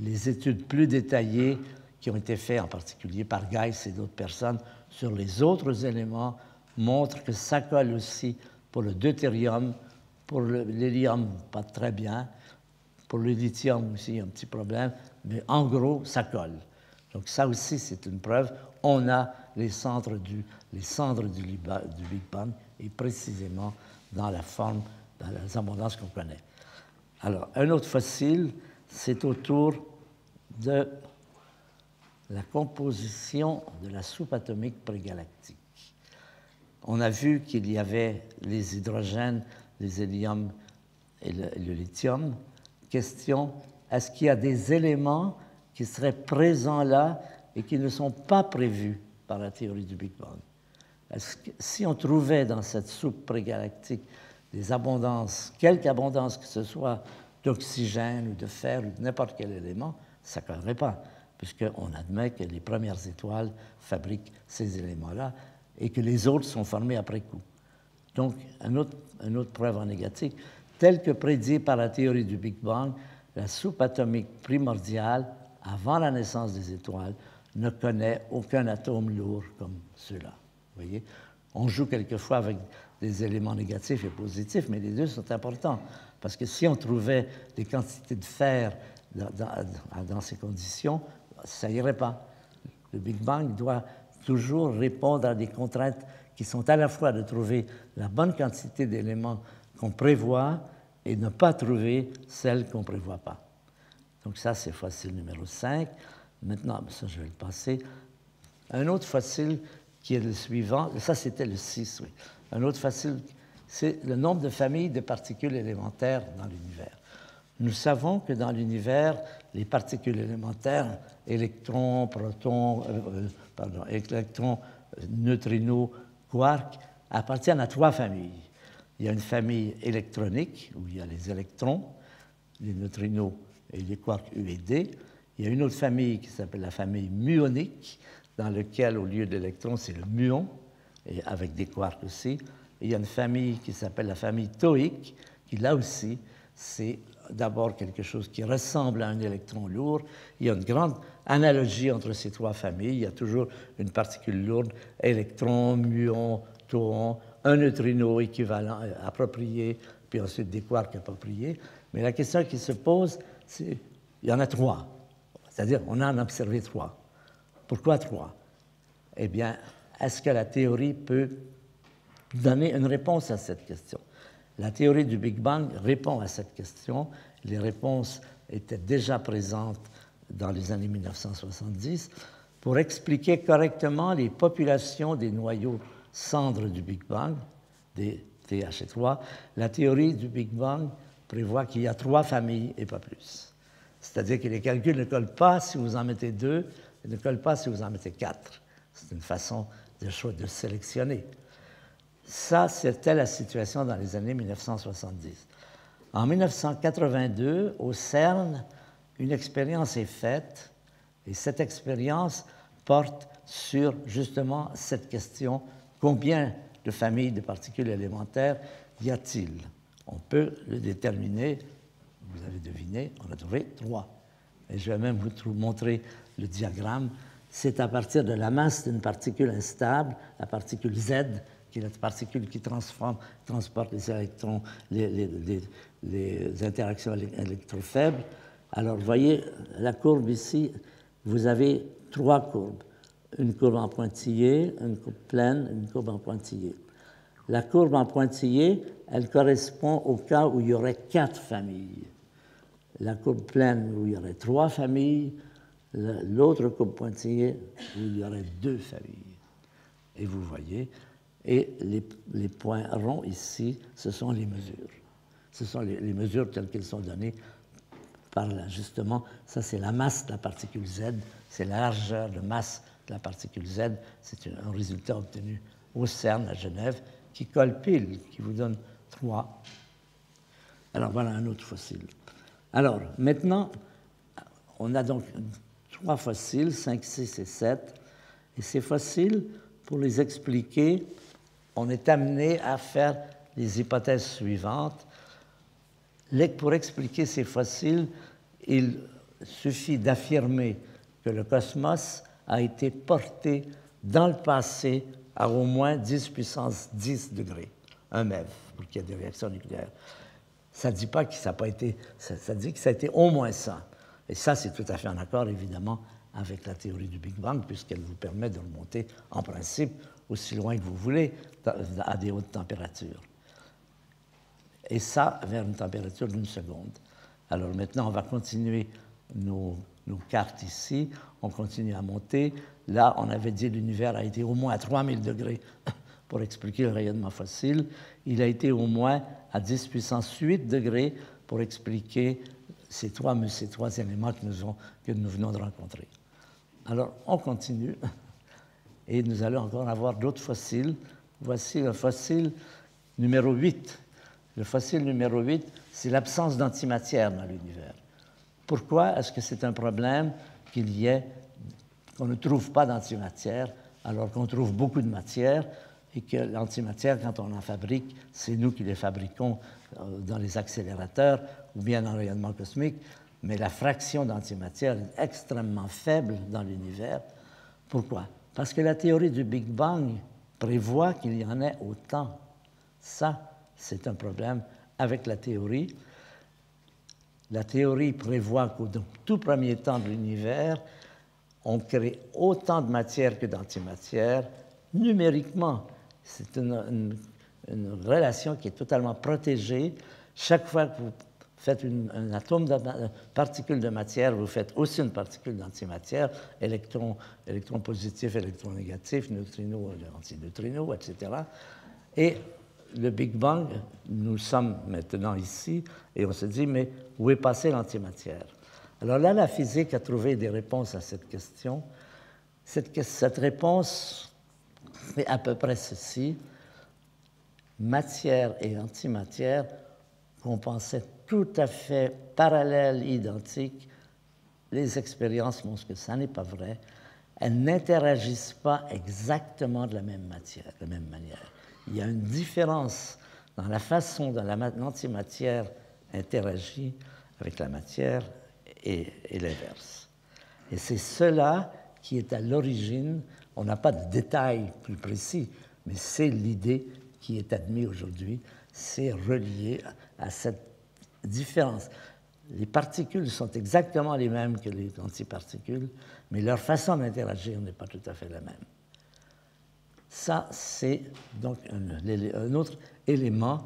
[SPEAKER 2] les études plus détaillées qui ont été faites, en particulier par Geis et d'autres personnes, sur les autres éléments, montrent que ça colle aussi pour le deutérium, pour l'hélium, pas très bien, pour le lithium aussi, il y a un petit problème, mais en gros, ça colle. Donc ça aussi, c'est une preuve. On a les cendres du Big Bang, et précisément dans la forme, dans les abondances qu'on connaît. Alors, un autre fossile, c'est autour de la composition de la soupe atomique prégalactique. On a vu qu'il y avait les hydrogènes, les héliums et le lithium. Question, est-ce qu'il y a des éléments qui seraient présents là et qui ne sont pas prévus par la théorie du Big Bang? Est-ce que, si on trouvait dans cette soupe prégalactique des abondances, quelque abondance que ce soit d'oxygène ou de fer ou de n'importe quel élément, ça ne collerait pas, puisqu'on admet que les premières étoiles fabriquent ces éléments-là et que les autres sont formés après coup. Donc, une autre preuve en négatif, telle que prédit par la théorie du Big Bang, la soupe atomique primordiale, avant la naissance des étoiles, ne connaît aucun atome lourd comme ceux-là. Vous voyez? On joue quelquefois avec des éléments négatifs et positifs, mais les deux sont importants. Parce que si on trouvait des quantités de fer dans ces conditions, ça n'irait pas. Le Big Bang doit toujours répondre à des contraintes qui sont à la fois de trouver la bonne quantité d'éléments qu'on prévoit et ne pas trouver celles qu'on ne prévoit pas. Donc ça, c'est fossile numéro 5. Maintenant, ça, je vais le passer. Un autre fossile qui est le suivant, ça, c'était le 6, oui. Un autre fossile, c'est le nombre de familles de particules élémentaires dans l'univers. Nous savons que dans l'univers, les particules élémentaires, électrons, protons, électrons, neutrinos, quarks, appartiennent à 3 familles. Il y a une famille électronique, où il y a les électrons, les neutrinos et les quarks U et D. Il y a une autre famille qui s'appelle la famille muonique, dans laquelle, au lieu d'électrons, c'est le muon, et avec des quarks aussi. Et il y a une famille qui s'appelle la famille tauique, qui, là aussi, c'est d'abord quelque chose qui ressemble à un électron lourd. Il y a une grande analogie entre ces 3 familles. Il y a toujours une particule lourde, électron, muon, tauon, un neutrino équivalent, approprié, puis ensuite des quarks appropriés. Mais la question qui se pose, c'est, il y en a 3. C'est-à-dire, on en a observé 3. Pourquoi 3? Eh bien, est-ce que la théorie peut donner une réponse à cette question? La théorie du Big Bang répond à cette question. Les réponses étaient déjà présentes dans les années 1970 pour expliquer correctement les populations des noyaux cendres du Big Bang, des THC3. La théorie du Big Bang prévoit qu'il y a 3 familles et pas plus. C'est-à-dire que les calculs ne collent pas si vous en mettez 2, et ne collent pas si vous en mettez 4. C'est une façon de sélectionner. Ça, c'était la situation dans les années 1970. En 1982, au CERN, une expérience est faite, et cette expérience porte sur justement cette question: combien de familles de particules élémentaires y a-t-il? On peut le déterminer, vous avez deviné, on a trouvé 3. Et je vais même vous montrer le diagramme. C'est à partir de la masse d'une particule instable, la particule Z, qui est la particule qui transporte les électrons, les interactions électrofaibles. Alors, vous voyez la courbe ici, vous avez 3 courbes. Une courbe en pointillé, une courbe pleine, une courbe en pointillé. La courbe en pointillé, elle correspond au cas où il y aurait 4 familles. La courbe pleine, où il y aurait 3 familles. L'autre courbe pointillée, où il y aurait 2 familles. Et vous voyez, et les points ronds ici, ce sont les mesures. Ce sont les mesures telles qu'elles sont données par l'ajustement. Ça, c'est la masse de la particule Z, c'est la largeur de masse de la particule Z. C'est un résultat obtenu au CERN à Genève qui colle pile, qui vous donne 3. Alors, voilà un autre fossile. Alors, maintenant, on a donc 3 fossiles, 5, 6 et 7. Et ces fossiles, pour les expliquer, on est amené à faire les hypothèses suivantes. Pour expliquer ces fossiles, il suffit d'affirmer que le cosmos a été porté dans le passé à au moins 10 puissance 10 degrés, un MeV, pour qu'il y ait des réactions nucléaires. Ça ne dit pas que ça n'a pas été, ça dit que ça a été au moins ça. Et ça, c'est tout à fait en accord, évidemment, avec la théorie du Big Bang, puisqu'elle vous permet de remonter, en principe, aussi loin que vous voulez, à des hautes températures. Et ça, vers une température d'1 seconde. Alors maintenant, on va continuer nos cartes ici. On continue à monter. Là, on avait dit que l'univers a été au moins à 3000 degrés pour expliquer le rayonnement fossile. Il a été au moins à 10 puissance 8 degrés pour expliquer ces trois éléments que nous venons de rencontrer. Alors, on continue. Et nous allons encore avoir d'autres fossiles. Voici le fossile numéro 8. Le fossile numéro 8, c'est l'absence d'antimatière dans l'univers. Pourquoi est-ce que c'est un problème qu'on ne trouve pas d'antimatière alors qu'on trouve beaucoup de matière et que l'antimatière, quand on en fabrique, c'est nous qui les fabriquons dans les accélérateurs ou bien dans le rayonnement cosmique, mais la fraction d'antimatière est extrêmement faible dans l'univers. Pourquoi? Parce que la théorie du Big Bang prévoit qu'il y en ait autant. Ça, c'est un problème avec la théorie. La théorie prévoit qu'au tout premier temps de l'univers, on crée autant de matière que d'antimatière. Numériquement, c'est une relation qui est totalement protégée. Chaque fois que vous faites un atome de particule de matière, vous faites aussi une particule d'antimatière, électron positif, électron négatif, neutrino, antineutrino, etc. Et le Big Bang, nous sommes maintenant ici, et on se dit, mais où est passée l'antimatière? Alors là, la physique a trouvé des réponses à cette question. Cette réponse fait à peu près ceci. Matière et antimatière, qu'on pensait tout à fait parallèles, identiques, les expériences montrent que ça n'est pas vrai. Elles n'interagissent pas exactement de la même manière. Il y a une différence dans la façon dont l'antimatière interagit avec la matière et l'inverse. Et c'est cela qui est à l'origine, on n'a pas de détails plus précis, mais c'est l'idée qui est admise aujourd'hui, c'est relié à cette différence. Les particules sont exactement les mêmes que les antiparticules, mais leur façon d'interagir n'est pas tout à fait la même. Ça, c'est donc un autre élément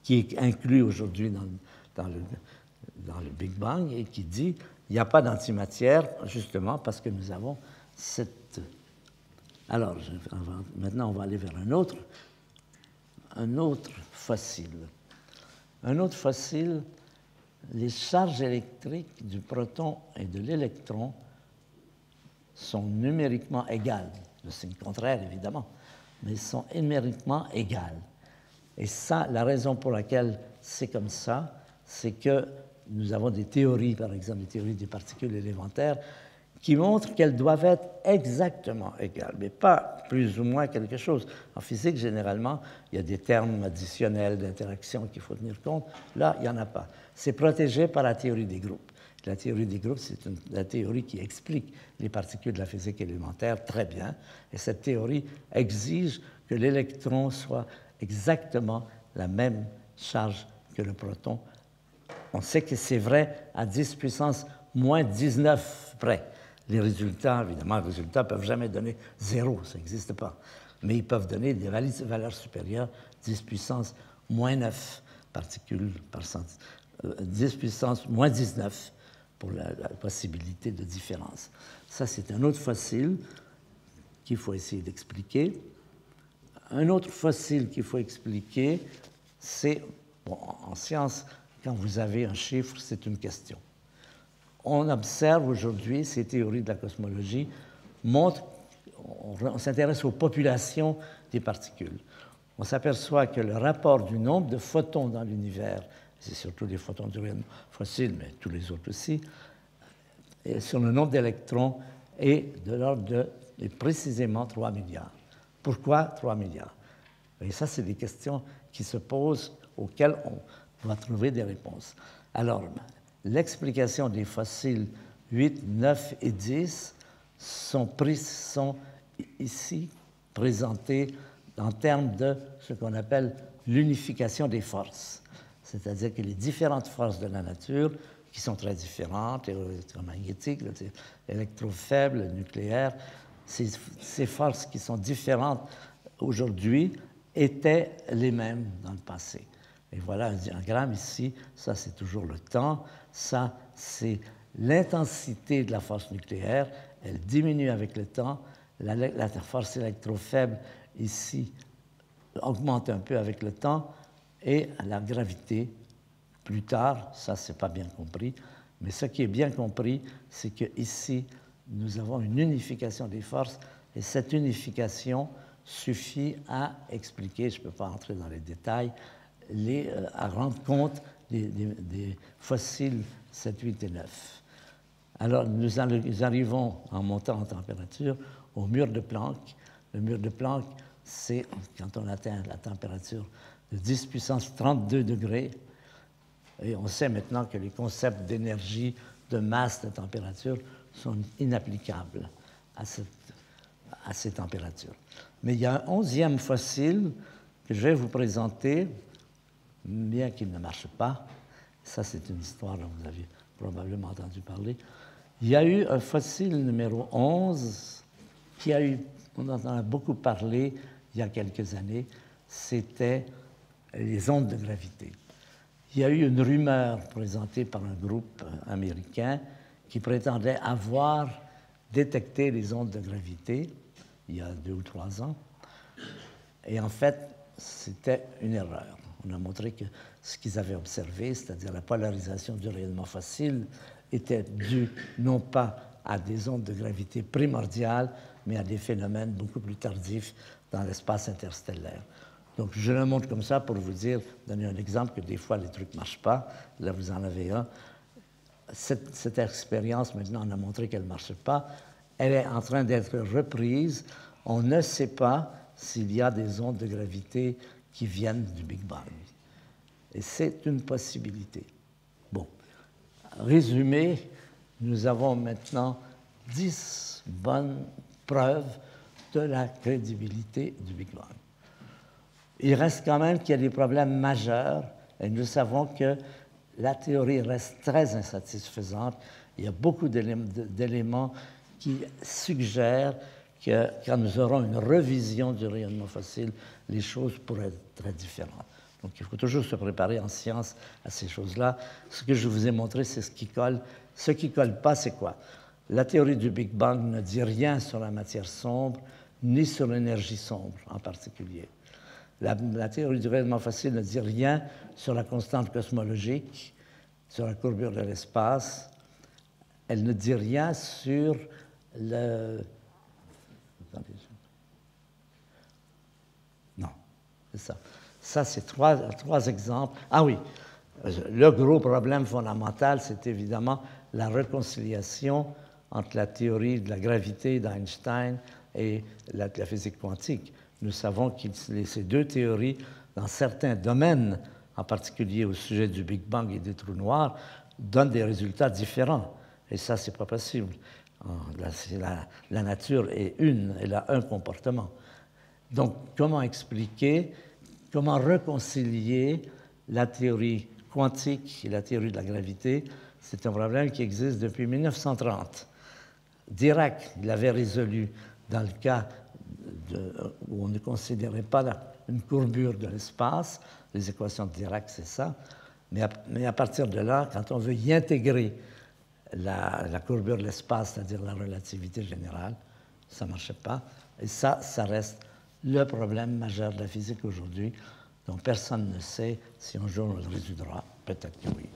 [SPEAKER 2] qui est inclus aujourd'hui dans le Big Bang et qui dit qu'il n'y a pas d'antimatière, justement parce que nous avons cette... Alors, maintenant, on va aller vers un autre fossile. Un autre fossile, les charges électriques du proton et de l'électron sont numériquement égales. Le signe contraire, évidemment, mais sont numériquement égales. Et ça, la raison pour laquelle c'est comme ça, c'est que nous avons des théories, par exemple, des théories des particules élémentaires, qui montrent qu'elles doivent être exactement égales, mais pas plus ou moins quelque chose. En physique, généralement, il y a des termes additionnels d'interaction qu'il faut tenir compte. Là, il n'y en a pas. C'est protégé par la théorie des groupes. La théorie des groupes, c'est la théorie qui explique les particules de la physique élémentaire très bien. Et cette théorie exige que l'électron soit exactement la même charge que le proton. On sait que c'est vrai à 10 puissance moins 19 près. Les résultats, évidemment, les résultats ne peuvent jamais donner 0, ça n'existe pas. Mais ils peuvent donner des valeurs supérieures, 10 puissance moins 9 particules par centimètre, 10 puissance moins 19 pour la possibilité de différence. Ça, c'est un autre fossile qu'il faut essayer d'expliquer. Un autre fossile qu'il faut expliquer, c'est, bon, en science, quand vous avez un chiffre, c'est une question. On observe aujourd'hui, ces théories de la cosmologie montrent, on s'intéresse aux populations des particules. On s'aperçoit que le rapport du nombre de photons dans l'univers, c'est surtout des photons d'uranium fossile, mais tous les autres aussi, et sur le nombre d'électrons est de l'ordre de précisément 3 milliards. Pourquoi 3 milliards? Et ça, c'est des questions qui se posent, auxquelles on va trouver des réponses. Alors, l'explication des fossiles 8, 9 et 10 sont ici présentés en termes de ce qu'on appelle l'unification des forces. C'est-à-dire que les différentes forces de la nature, qui sont très différentes, électromagnétiques, électrofaibles, nucléaires, ces forces qui sont différentes aujourd'hui étaient les mêmes dans le passé. Et voilà un diagramme ici, ça c'est toujours le temps, ça c'est l'intensité de la force nucléaire, elle diminue avec le temps, la force électrofaible ici augmente un peu avec le temps, et la gravité plus tard, ça c'est pas bien compris, mais ce qui est bien compris, c'est qu'ici nous avons une unification des forces, et cette unification suffit à expliquer, je ne peux pas entrer dans les détails, à rendre compte des fossiles 7, 8 et 9. Alors, nous arrivons, en montant en température, au mur de Planck. Le mur de Planck, c'est quand on atteint la température de 10 puissance 32 degrés. Et on sait maintenant que les concepts d'énergie, de masse, de température sont inapplicables à ces températures. Mais il y a un 11e fossile que je vais vous présenter, bien qu'il ne marche pas. Ça, c'est une histoire dont vous avez probablement entendu parler. Il y a eu un fossile numéro 11 on en a beaucoup parlé il y a quelques années, c'était les ondes de gravité. Il y a eu une rumeur présentée par un groupe américain qui prétendait avoir détecté les ondes de gravité il y a 2 ou 3 ans. Et en fait, c'était une erreur. On a montré que ce qu'ils avaient observé, c'est-à-dire la polarisation du rayonnement fossile, était due non pas à des ondes de gravité primordiales, mais à des phénomènes beaucoup plus tardifs dans l'espace interstellaire. Donc, je le montre comme ça pour vous dire, donner un exemple que des fois les trucs ne marchent pas. Là, vous en avez un. Cette expérience, maintenant, on a montré qu'elle ne marche pas. Elle est en train d'être reprise. On ne sait pas s'il y a des ondes de gravité qui viennent du Big Bang. Et c'est une possibilité. Bon, résumé, nous avons maintenant 10 bonnes preuves de la crédibilité du Big Bang. Il reste quand même qu'il y a des problèmes majeurs, et nous savons que la théorie reste très insatisfaisante. Il y a beaucoup d'éléments qui suggèrent que quand nous aurons une revision du rayonnement fossile, les choses pourraient être très différentes. Donc il faut toujours se préparer en science à ces choses-là. Ce que je vous ai montré, c'est ce qui colle. Ce qui ne colle pas, c'est quoi? La théorie du Big Bang ne dit rien sur la matière sombre, ni sur l'énergie sombre en particulier. La théorie du rayonnement fossile ne dit rien sur la constante cosmologique, sur la courbure de l'espace. Elle ne dit rien sur le... Non, c'est ça. Ça, c'est trois exemples. Ah oui, le gros problème fondamental, c'est évidemment la réconciliation entre la théorie de la gravité d'Einstein et la physique quantique. Nous savons que ces deux théories, dans certains domaines, en particulier au sujet du Big Bang et des trous noirs, donnent des résultats différents. Et ça, c'est pas possible. La nature est une, elle a un comportement. Donc, comment expliquer, comment réconcilier la théorie quantique et la théorie de la gravité? C'est un problème qui existe depuis 1930. Dirac l'avait résolu dans le cas où on ne considérait pas une courbure de l'espace. Les équations de Dirac, c'est ça. Mais à partir de là, quand on veut y intégrer la courbure de l'espace, c'est-à-dire la relativité générale, ça ne marchait pas. Et ça reste le problème majeur de la physique aujourd'hui, dont personne ne sait si un jour on le résoudra. Peut-être que oui.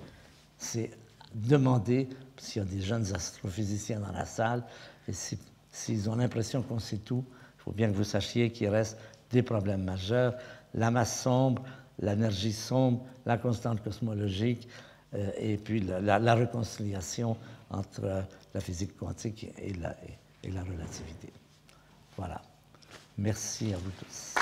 [SPEAKER 2] C'est demander s'il y a des jeunes astrophysiciens dans la salle, et s'ils ont l'impression qu'on sait tout, il faut bien que vous sachiez qu'il reste des problèmes majeurs, la masse sombre, l'énergie sombre, la constante cosmologique, et puis la réconciliation entre la physique quantique et la relativité. Voilà. Merci à vous tous.